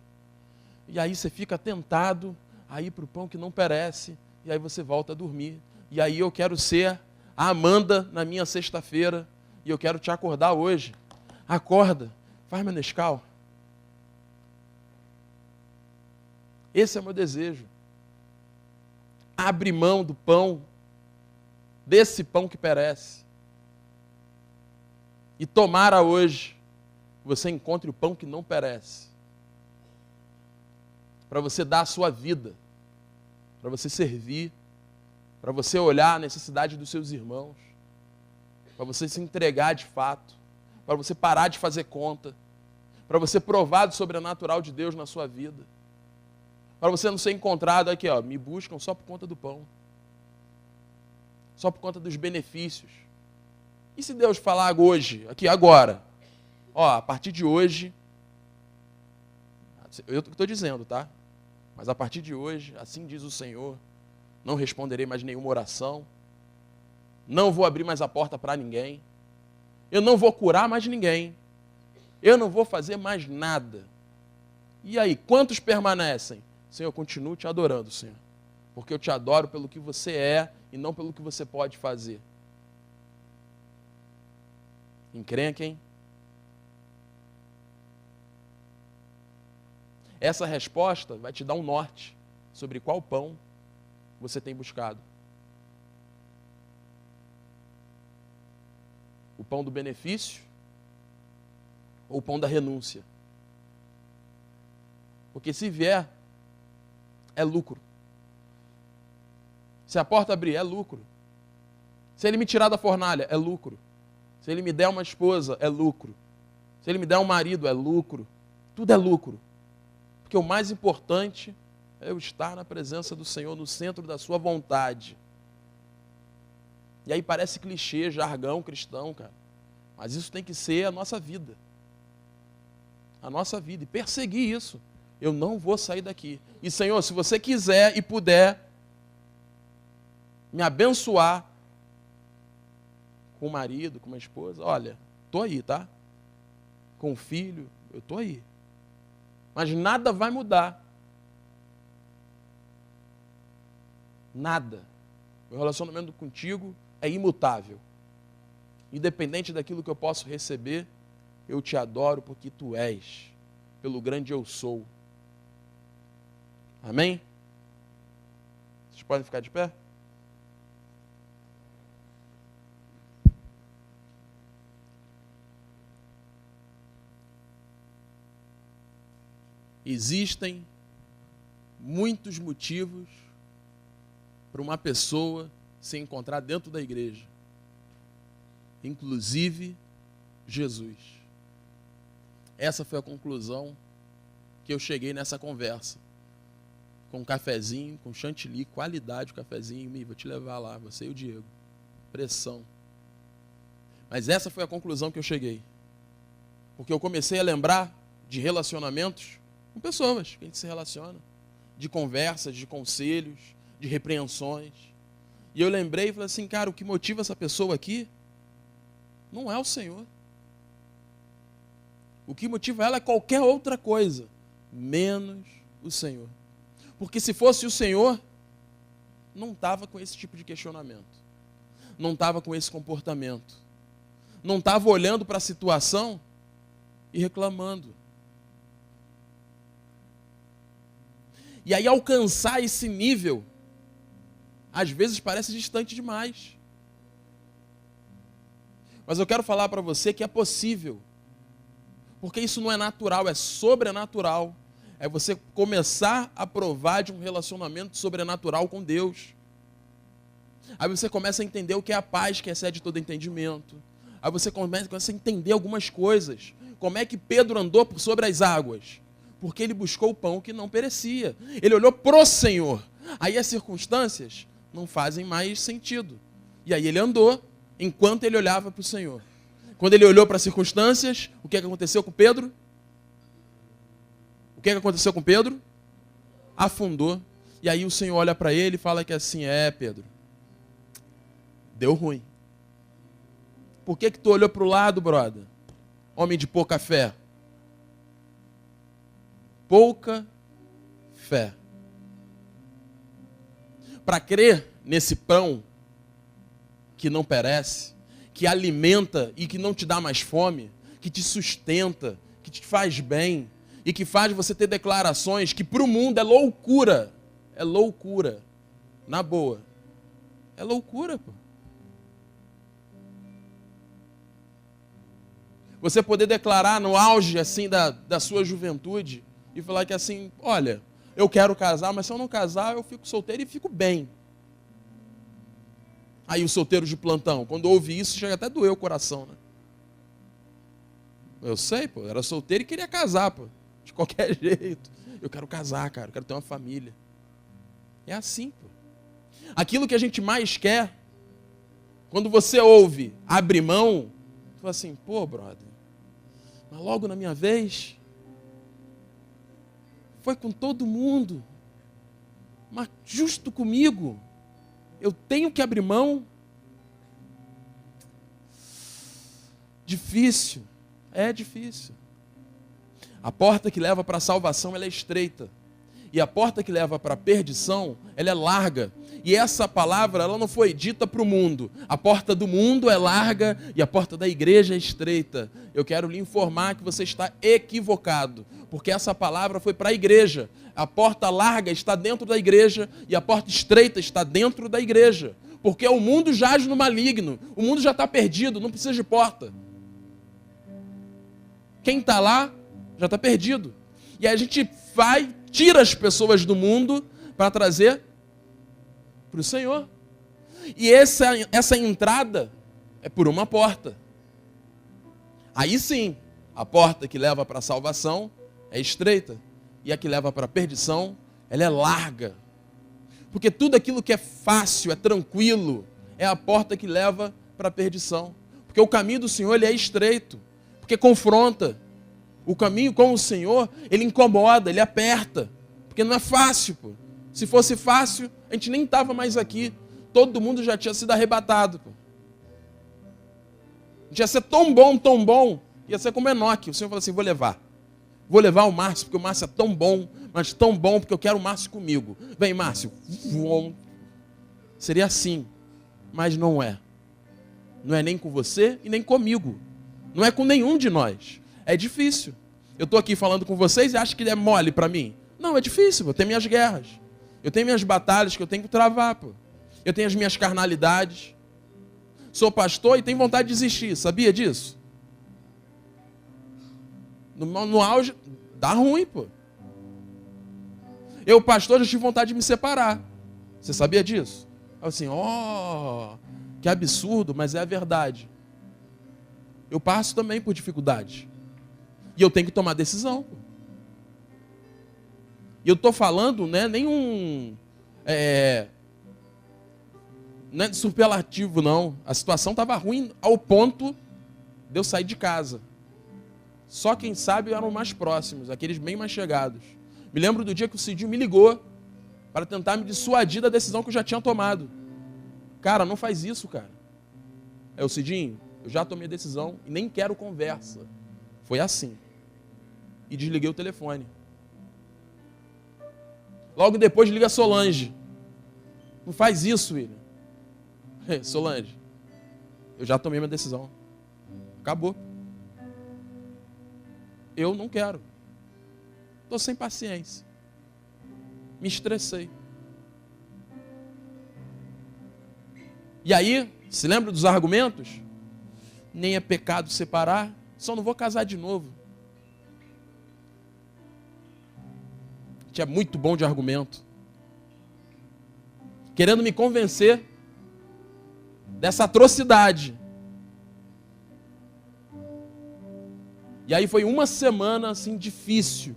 E aí você fica tentado a ir para o pão que não perece, e aí você volta a dormir. E aí eu quero ser a Amanda na minha sexta-feira, e eu quero te acordar hoje. Acorda, faz meu Nescau. Esse é o meu desejo. Abre mão do pão, desse pão que perece. E tomara hoje, você encontre o pão que não perece. Para você dar a sua vida, para você servir, para você olhar a necessidade dos seus irmãos, para você se entregar de fato, para você parar de fazer conta, para você provar do sobrenatural de Deus na sua vida, para você não ser encontrado aqui, ó, me buscam só por conta do pão, só por conta dos benefícios. E se Deus falar hoje, aqui agora, ó, a partir de hoje, eu estou dizendo, tá? Mas a partir de hoje, assim diz o Senhor, não responderei mais nenhuma oração, não vou abrir mais a porta para ninguém, eu não vou curar mais ninguém, eu não vou fazer mais nada. E aí, quantos permanecem? Senhor, eu continuo te adorando, Senhor, porque eu te adoro pelo que você é e não pelo que você pode fazer. Encrenquem. Essa resposta vai te dar um norte sobre qual pão você tem buscado. O pão do benefício ou o pão da renúncia? Porque se vier, é lucro. Se a porta abrir, é lucro. Se ele me tirar da fornalha, é lucro. Se ele me der uma esposa, é lucro. Se ele me der um marido, é lucro. Tudo é lucro. Porque o mais importante é eu estar na presença do Senhor, no centro da sua vontade. E aí parece clichê, jargão cristão, cara. Mas isso tem que ser a nossa vida. A nossa vida. E perseguir isso. Eu não vou sair daqui. E, Senhor, se você quiser e puder me abençoar com o marido, com uma esposa, olha, estou aí, tá? Com o filho, eu estou aí. Mas nada vai mudar. Nada. Meu relacionamento contigo é imutável. Independente daquilo que eu posso receber, eu te adoro porque tu és, pelo grande eu sou. Amém? Vocês podem ficar de pé? Existem muitos motivos para uma pessoa se encontrar dentro da igreja, inclusive Jesus. Essa foi a conclusão que eu cheguei nessa conversa. Com um cafezinho, com chantilly, qualidade o cafezinho, vou te levar lá, você e o Diego. Pressão. Mas essa foi a conclusão que eu cheguei. Porque eu comecei a lembrar de relacionamentos com pessoas que a gente se relaciona, de conversas, de conselhos, de repreensões. E eu lembrei e falei assim, cara, o que motiva essa pessoa aqui não é o Senhor. O que motiva ela é qualquer outra coisa, menos o Senhor. Porque se fosse o Senhor, não estava com esse tipo de questionamento. Não estava com esse comportamento. Não estava olhando para a situação e reclamando. E aí alcançar esse nível, às vezes parece distante demais. Mas eu quero falar para você que é possível. Porque isso não é natural, é sobrenatural. É você começar a provar de um relacionamento sobrenatural com Deus. Aí você começa a entender o que é a paz que excede todo entendimento. Aí você começa a entender algumas coisas. Como é que Pedro andou por sobre as águas? Porque ele buscou o pão que não perecia. Ele olhou pro Senhor. Aí as circunstâncias não fazem mais sentido. E aí ele andou enquanto ele olhava para o Senhor. Quando ele olhou para as circunstâncias, o que aconteceu com Pedro? O que aconteceu com Pedro? Afundou. E aí o Senhor olha para ele e fala que assim, Pedro, deu ruim. Por que tu olhou para o lado, brother? Homem de pouca fé. Pouca fé. Para crer nesse pão que não perece, que alimenta e que não te dá mais fome, que te sustenta, que te faz bem e que faz você ter declarações que para o mundo é loucura. É loucura. Na boa. É loucura, pô. Você poder declarar no auge assim da sua juventude e falar que assim, olha, eu quero casar, mas se eu não casar, eu fico solteiro e fico bem. Aí o solteiro de plantão, quando ouve isso, chega até a doer o coração, né? Eu sei, pô, eu era solteiro e queria casar, pô, de qualquer jeito. Eu quero casar, cara, eu quero ter uma família. É assim, pô. Aquilo que a gente mais quer, quando você ouve, abre mão, tu fala assim, pô, brother, mas logo na minha vez, foi com todo mundo, mas justo comigo, eu tenho que abrir mão. Difícil, é difícil. A porta que leva para a salvação, ela é estreita. E a porta que leva para a perdição, ela é larga. E essa palavra, ela não foi dita para o mundo. A porta do mundo é larga e a porta da igreja é estreita. Eu quero lhe informar que você está equivocado, porque essa palavra foi para a igreja. A porta larga está dentro da igreja e a porta estreita está dentro da igreja. Porque o mundo jaz no maligno. O mundo já está perdido, não precisa de porta. Quem está lá já está perdido. E aí a gente vai, tira as pessoas do mundo para trazer para o Senhor. E essa entrada é por uma porta. Aí sim, a porta que leva para a salvação é estreita. E a que leva para a perdição, ela é larga. Porque tudo aquilo que é fácil, é tranquilo, é a porta que leva para a perdição. Porque o caminho do Senhor, ele é estreito. Porque confronta. O caminho com o Senhor, ele incomoda, ele aperta. Porque não é fácil, pô. Se fosse fácil, a gente nem estava mais aqui. Todo mundo já tinha sido arrebatado, pô. A gente ia ser tão bom, ia ser como Enoque. O Senhor falou assim, vou levar. Vou levar o Márcio, porque o Márcio é tão bom, mas tão bom, porque eu quero o Márcio comigo. Vem, Márcio. seria assim, mas não é. Não é nem com você e nem comigo. Não é com nenhum de nós. É difícil. Eu estou aqui falando com vocês e acho que é mole para mim. Não, é difícil, eu tenho minhas guerras. Eu tenho minhas batalhas que eu tenho que travar, pô. Eu tenho as minhas carnalidades. Sou pastor e tenho vontade de desistir, sabia disso? No auge, dá ruim, pô. Eu, pastor, já tive vontade de me separar. Você sabia disso? Assim, que absurdo, mas é a verdade. Eu passo também por dificuldade. E eu tenho que tomar decisão. E eu estou falando, né, nenhum... não é superlativo, não. A situação estava ruim ao ponto de eu sair de casa. Só quem sabe eram mais próximos, aqueles bem mais chegados. Me lembro do dia que o Cidinho me ligou para tentar me dissuadir da decisão que eu já tinha tomado. Cara, não faz isso, cara. O Cidinho, eu já tomei a decisão e nem quero conversa. Foi assim. E desliguei o telefone. Logo depois liga a Solange. Não faz isso, William. Solange, eu já tomei minha decisão. Acabou. Eu não quero. Estou sem paciência. Me estressei. E aí, se lembra dos argumentos? Nem é pecado separar, só não vou casar de novo. A gente é muito bom de argumento. Querendo me convencer dessa atrocidade. E aí foi uma semana assim difícil.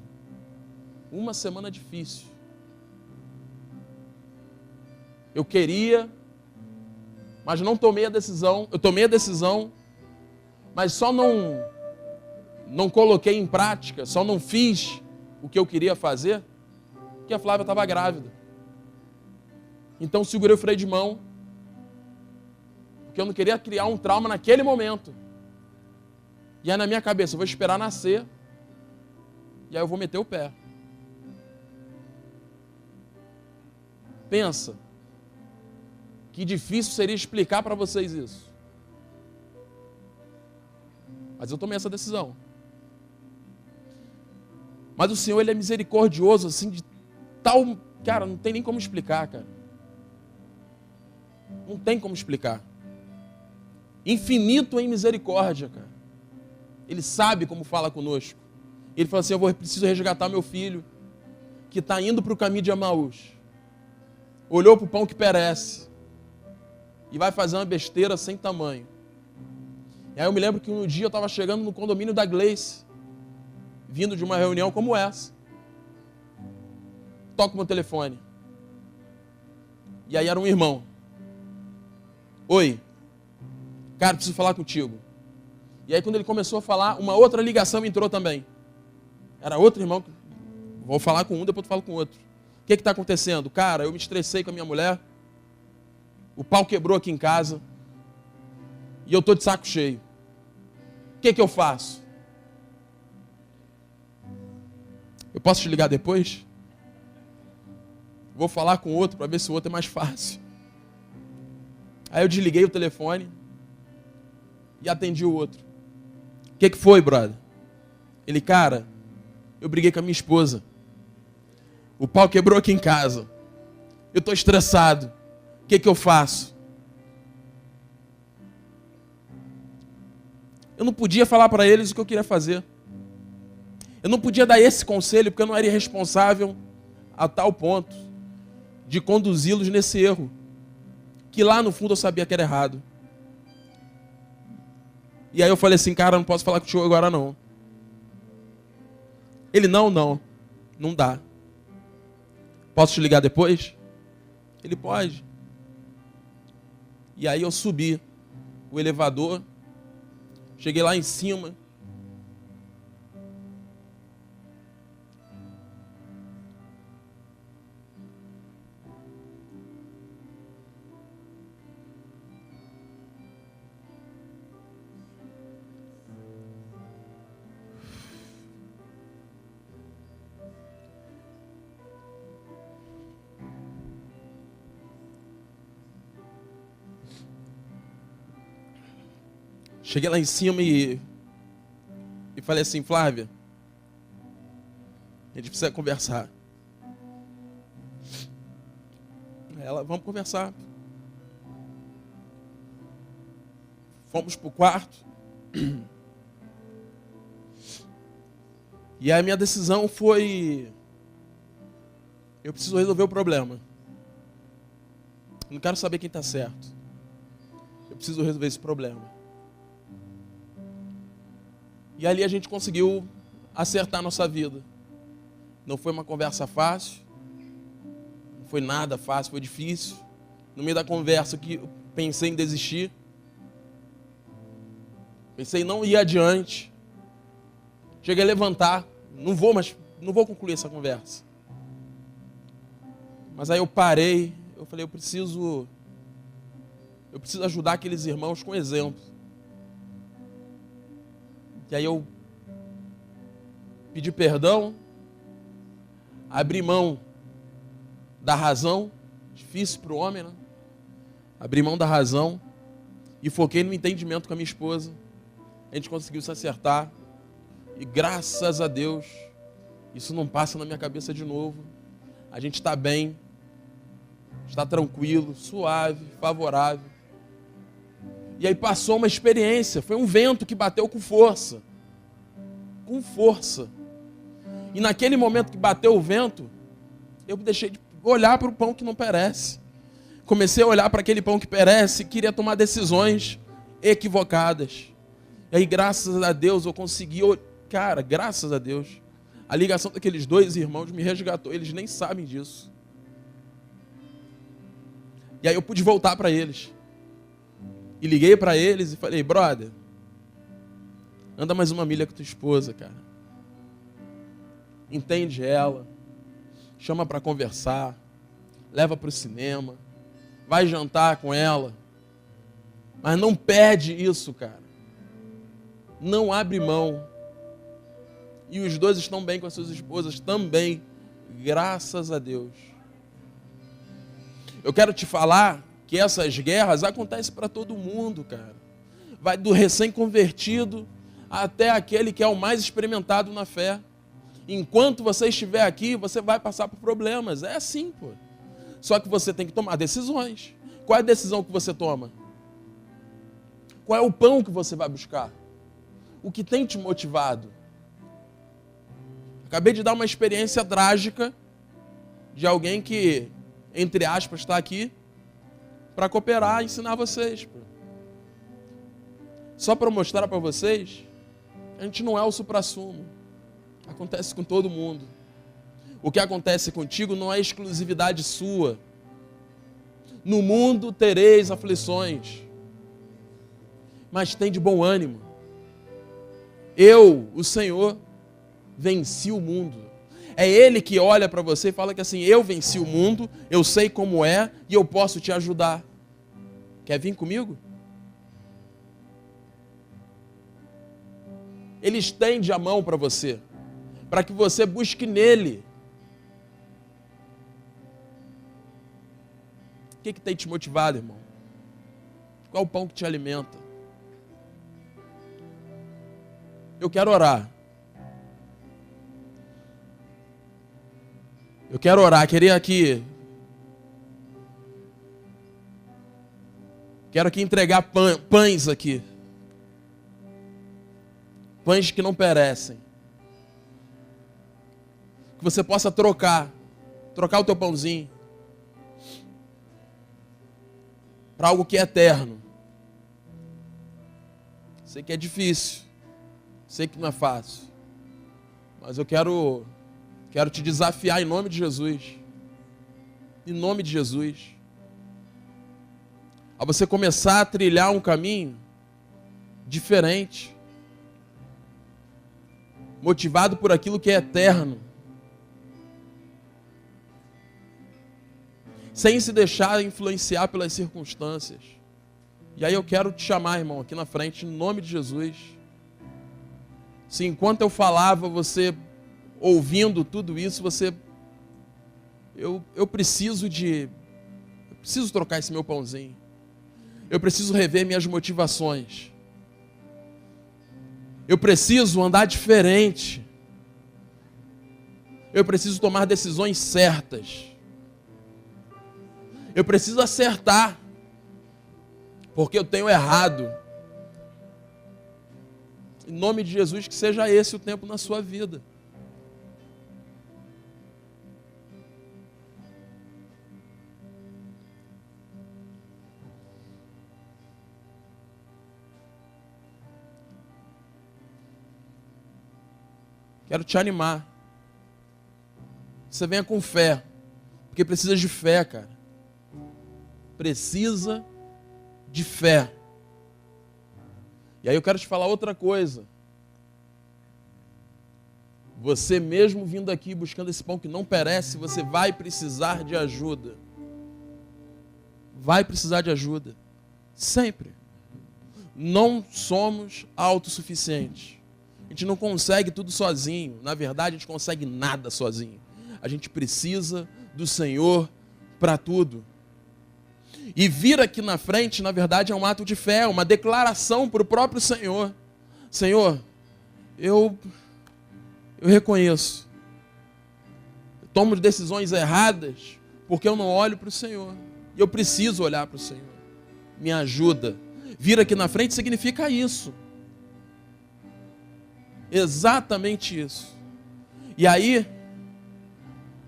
Uma semana difícil. Eu queria, mas não tomei a decisão. Eu tomei a decisão, mas só não coloquei em prática, só não fiz o que eu queria fazer, porque a Flávia estava grávida. Então segurei o freio de mão, porque eu não queria criar um trauma naquele momento. E aí na minha cabeça, eu vou esperar nascer, e aí eu vou meter o pé. Pensa, que difícil seria explicar para vocês isso. Mas eu tomei essa decisão. Mas o Senhor, Ele é misericordioso, assim, de tal... Cara, não tem nem como explicar, cara. Não tem como explicar. Infinito em misericórdia, cara. Ele sabe como fala conosco. Ele fala assim, preciso resgatar meu filho, que está indo para o caminho de Emaús. Olhou para o pão que perece. E vai fazer uma besteira sem tamanho. E aí eu me lembro que um dia eu estava chegando no condomínio da Gleice, vindo de uma reunião como essa. Toco meu telefone. E aí era um irmão. Oi, cara, preciso falar contigo. E aí quando ele começou a falar, uma outra ligação entrou também. Era outro irmão. Vou falar com um, depois eu falo com outro. O que está acontecendo? Cara, eu me estressei com a minha mulher. O pau quebrou aqui em casa. E eu estou de saco cheio. O que eu faço? Eu posso te ligar depois? Vou falar com o outro para ver se o outro é mais fácil. Aí eu desliguei o telefone e atendi o outro. O que foi, brother? Ele, cara, eu briguei com a minha esposa. O pau quebrou aqui em casa. Eu estou estressado. O que eu faço? Eu não podia falar para eles o que eu queria fazer. Eu não podia dar esse conselho, porque eu não era irresponsável a tal ponto de conduzi-los nesse erro, que lá no fundo eu sabia que era errado. E aí eu falei assim, cara, não posso falar contigo agora não. Ele, não dá. Posso te ligar depois? Ele, pode. E aí eu subi o elevador, cheguei lá em cima. Cheguei lá em cima e falei assim: Flávia, a gente precisa conversar. Ela: vamos conversar. Fomos pro quarto. E a minha decisão foi: eu preciso resolver o problema. Eu não quero saber quem está certo. Eu preciso resolver esse problema. E ali a gente conseguiu acertar a nossa vida. Não foi uma conversa fácil. Não foi nada fácil, foi difícil. No meio da conversa que eu pensei em desistir. Pensei em não ir adiante. Cheguei a levantar. Não vou concluir essa conversa. Mas aí eu parei. Eu falei: eu preciso ajudar aqueles irmãos com exemplo. E aí eu pedi perdão. Abri mão da razão. Difícil para o homem, né? Abri mão da razão. E foquei no entendimento com a minha esposa. A gente conseguiu se acertar. E graças a Deus, isso não passa na minha cabeça de novo. A gente está bem. Está tranquilo, suave, favorável. E aí passou uma experiência. Foi um vento que bateu com força. Com força. E naquele momento que bateu o vento, eu deixei de olhar para o pão que não perece. Comecei a olhar para aquele pão que perece e queria tomar decisões equivocadas. E aí, graças a Deus, eu consegui... Cara, graças a Deus, a ligação daqueles dois irmãos me resgatou. Eles nem sabem disso. E aí eu pude voltar para eles. E liguei para eles e falei: brother, anda mais uma milha com tua esposa, cara. Entende ela. Chama para conversar. Leva para o cinema. Vai jantar com ela. Mas não perde isso, cara. Não abre mão. E os dois estão bem com as suas esposas também. Graças a Deus. Eu quero te falar que essas guerras acontecem para todo mundo, cara. Vai do recém-convertido até aquele que é o mais experimentado na fé. Enquanto você estiver aqui, você vai passar por problemas. É assim, pô. Só que você tem que tomar decisões. Qual é a decisão que você toma? Qual é o pão que você vai buscar? O que tem te motivado? Acabei de dar uma experiência trágica de alguém que, entre aspas, está aqui para cooperar e ensinar vocês. Pô. Só para mostrar para vocês, a gente não é o suprassumo. Acontece com todo mundo. O que acontece contigo não é exclusividade sua. No mundo tereis aflições, mas tem de bom ânimo. Eu, o Senhor, venci o mundo. É Ele que olha para você e fala que assim: eu venci o mundo, eu sei como é e eu posso te ajudar. Quer vir comigo? Ele estende a mão para você, para que você busque nele. O que tem te motivado, irmão? Qual é o pão que te alimenta? Eu quero orar. Eu quero orar, queria aqui. Quero aqui entregar pães aqui. Pães que não perecem. Que você possa trocar o teu pãozinho para algo que é eterno. Sei que é difícil. Sei que não é fácil. Mas eu quero te desafiar em nome de Jesus. Em nome de Jesus. A você começar a trilhar um caminho diferente. Motivado por aquilo que é eterno. Sem se deixar influenciar pelas circunstâncias. E aí eu quero te chamar, irmão, aqui na frente, em nome de Jesus. Se enquanto eu falava, você... ouvindo tudo isso, eu preciso trocar esse meu pãozinho. Eu preciso rever minhas motivações. Eu preciso andar diferente. Eu preciso tomar decisões certas. Eu preciso acertar, porque eu tenho errado. Em nome de Jesus, que seja esse o tempo na sua vida. Quero te animar. Você venha com fé, porque precisa de fé, cara. Precisa de fé. E aí eu quero te falar outra coisa. Você mesmo vindo aqui buscando esse pão que não perece, você vai precisar de ajuda. Vai precisar de ajuda. Sempre. Não somos autossuficientes. A gente não consegue tudo sozinho. Na verdade, a gente consegue nada sozinho. A gente precisa do Senhor para tudo. E vir aqui na frente, na verdade, é um ato de fé, uma declaração para o próprio Senhor. Senhor, eu reconheço. Eu tomo decisões erradas porque eu não olho para o Senhor. E eu preciso olhar para o Senhor. Me ajuda. Vir aqui na frente significa isso. Exatamente isso. E aí,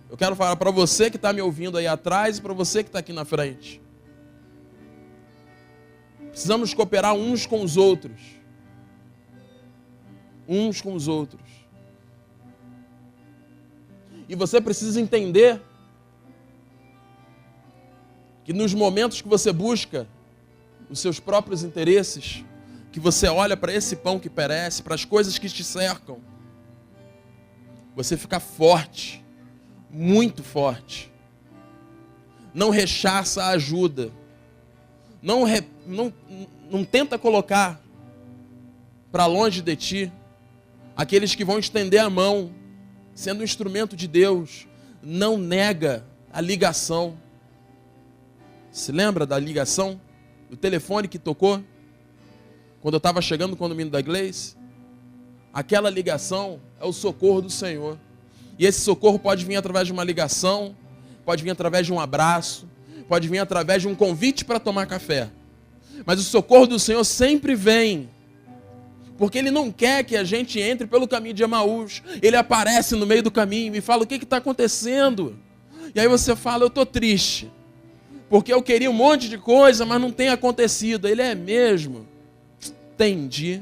eu quero falar para você que está me ouvindo aí atrás e para você que está aqui na frente. Precisamos cooperar uns com os outros. Uns com os outros. E você precisa entender que nos momentos que você busca os seus próprios interesses, que você olha para esse pão que perece, para as coisas que te cercam, você fica forte, muito forte. Não rechaça a ajuda. Não tenta colocar para longe de ti aqueles que vão estender a mão, sendo um instrumento de Deus. Não nega a ligação. Se lembra da ligação? Do telefone que tocou? Quando eu estava chegando no condomínio da Gleice? Aquela ligação é o socorro do Senhor. E esse socorro pode vir através de uma ligação, pode vir através de um abraço, pode vir através de um convite para tomar café. Mas o socorro do Senhor sempre vem, porque Ele não quer que a gente entre pelo caminho de Emaús. Ele aparece no meio do caminho e fala: o que está acontecendo? E aí você fala: eu estou triste, porque eu queria um monte de coisa, mas não tem acontecido. Ele é mesmo? Entendi.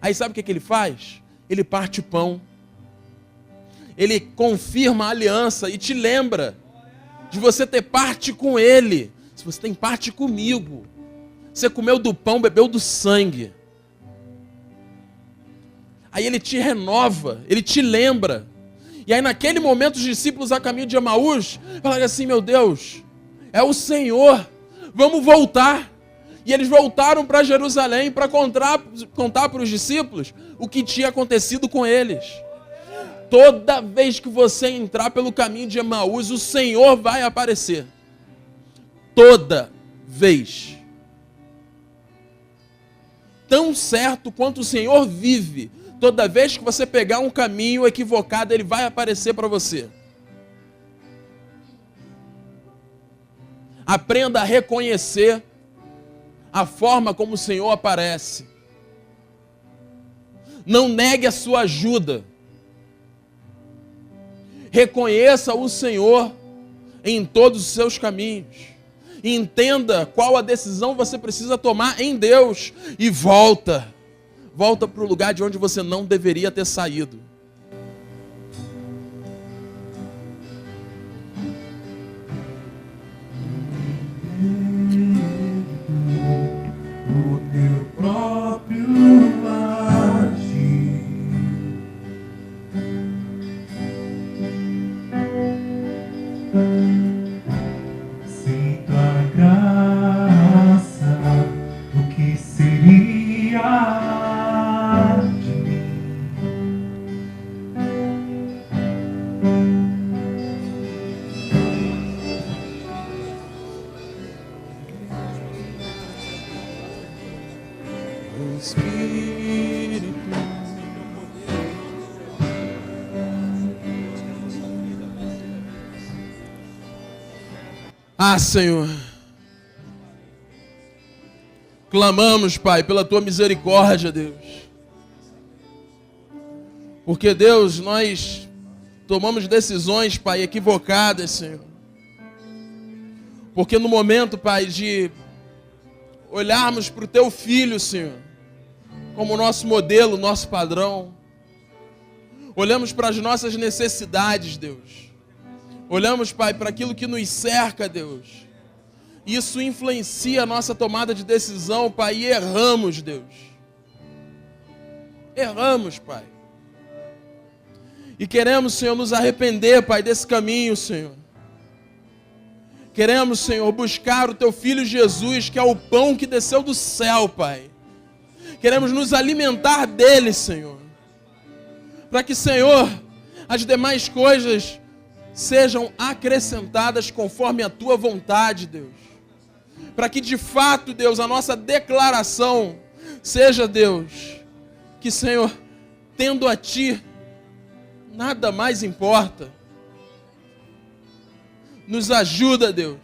Aí sabe o que Ele faz? Ele parte o pão. Ele confirma a aliança e te lembra de você ter parte com Ele. Se você tem parte comigo, você comeu do pão, bebeu do sangue. Aí Ele te renova, Ele te lembra. E aí naquele momento os discípulos a caminho de Emaús falaram assim: meu Deus, é o Senhor, vamos voltar. E eles voltaram para Jerusalém para contar para os discípulos o que tinha acontecido com eles. Toda vez que você entrar pelo caminho de Emaús, o Senhor vai aparecer. Toda vez. Tão certo quanto o Senhor vive, toda vez que você pegar um caminho equivocado, Ele vai aparecer para você. Aprenda a reconhecer a forma como o Senhor aparece. Não negue a sua ajuda. Reconheça o Senhor em todos os seus caminhos. E entenda qual a decisão você precisa tomar em Deus. E volta para o lugar de onde você não deveria ter saído. O teu próprio agir. Sem tua graça, o que seria de mim? Ah, Senhor, clamamos, Pai, pela Tua misericórdia, Deus. Porque, Deus, nós tomamos decisões, Pai, equivocadas, Senhor. Porque no momento, Pai, de olharmos para o Teu Filho, Senhor, como nosso modelo, nosso padrão, olhamos para as nossas necessidades, Deus. Olhamos, Pai, para aquilo que nos cerca, Deus. Isso influencia a nossa tomada de decisão, Pai, e erramos, Deus. Erramos, Pai. E queremos, Senhor, nos arrepender, Pai, desse caminho, Senhor. Queremos, Senhor, buscar o Teu Filho Jesus, que é o pão que desceu do céu, Pai. Queremos nos alimentar dele, Senhor. Para que, Senhor, as demais coisas sejam acrescentadas conforme a Tua vontade, Deus. Para que, de fato, Deus, a nossa declaração seja, Deus, que, Senhor, tendo a Ti, nada mais importa. Nos ajuda, Deus.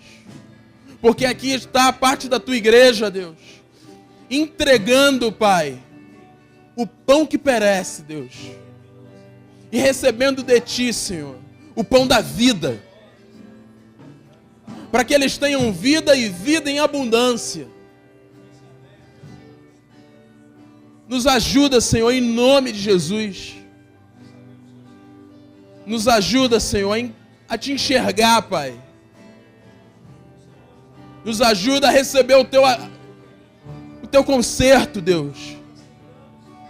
Porque aqui está a parte da Tua igreja, Deus. Entregando, Pai, o pão que perece, Deus. E recebendo de Ti, Senhor, o pão da vida. Para que eles tenham vida e vida em abundância. Nos ajuda, Senhor, em nome de Jesus. Nos ajuda, Senhor, a Te enxergar, Pai. Nos ajuda a receber o Teu conserto, Deus.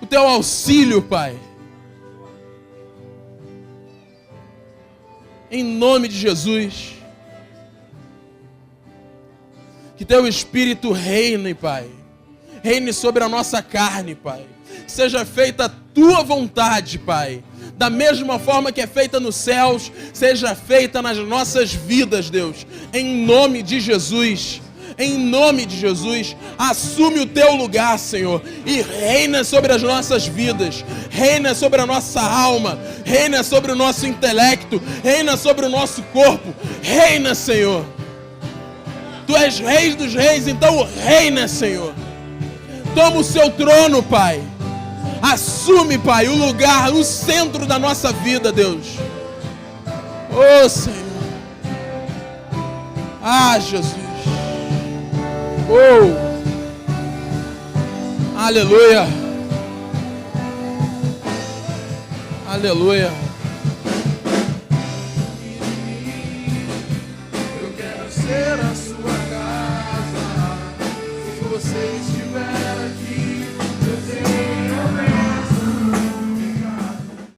O Teu auxílio, Pai. Em nome de Jesus. Que Teu Espírito reine, Pai. Reine sobre a nossa carne, Pai. Seja feita a Tua vontade, Pai. Da mesma forma que é feita nos céus, seja feita nas nossas vidas, Deus. Em nome de Jesus. Em nome de Jesus. Assume o Teu lugar, Senhor. E reina sobre as nossas vidas. Reina sobre a nossa alma. Reina sobre o nosso intelecto. Reina sobre o nosso corpo. Reina, Senhor. Tu és Rei dos Reis, então reina, Senhor. Toma o Seu trono, Pai. Assume, Pai, o lugar, o centro da nossa vida, Deus. Oh, Senhor. Ah, Jesus. Oh. Aleluia. Aleluia. Eu quero ser a sua casa. Se você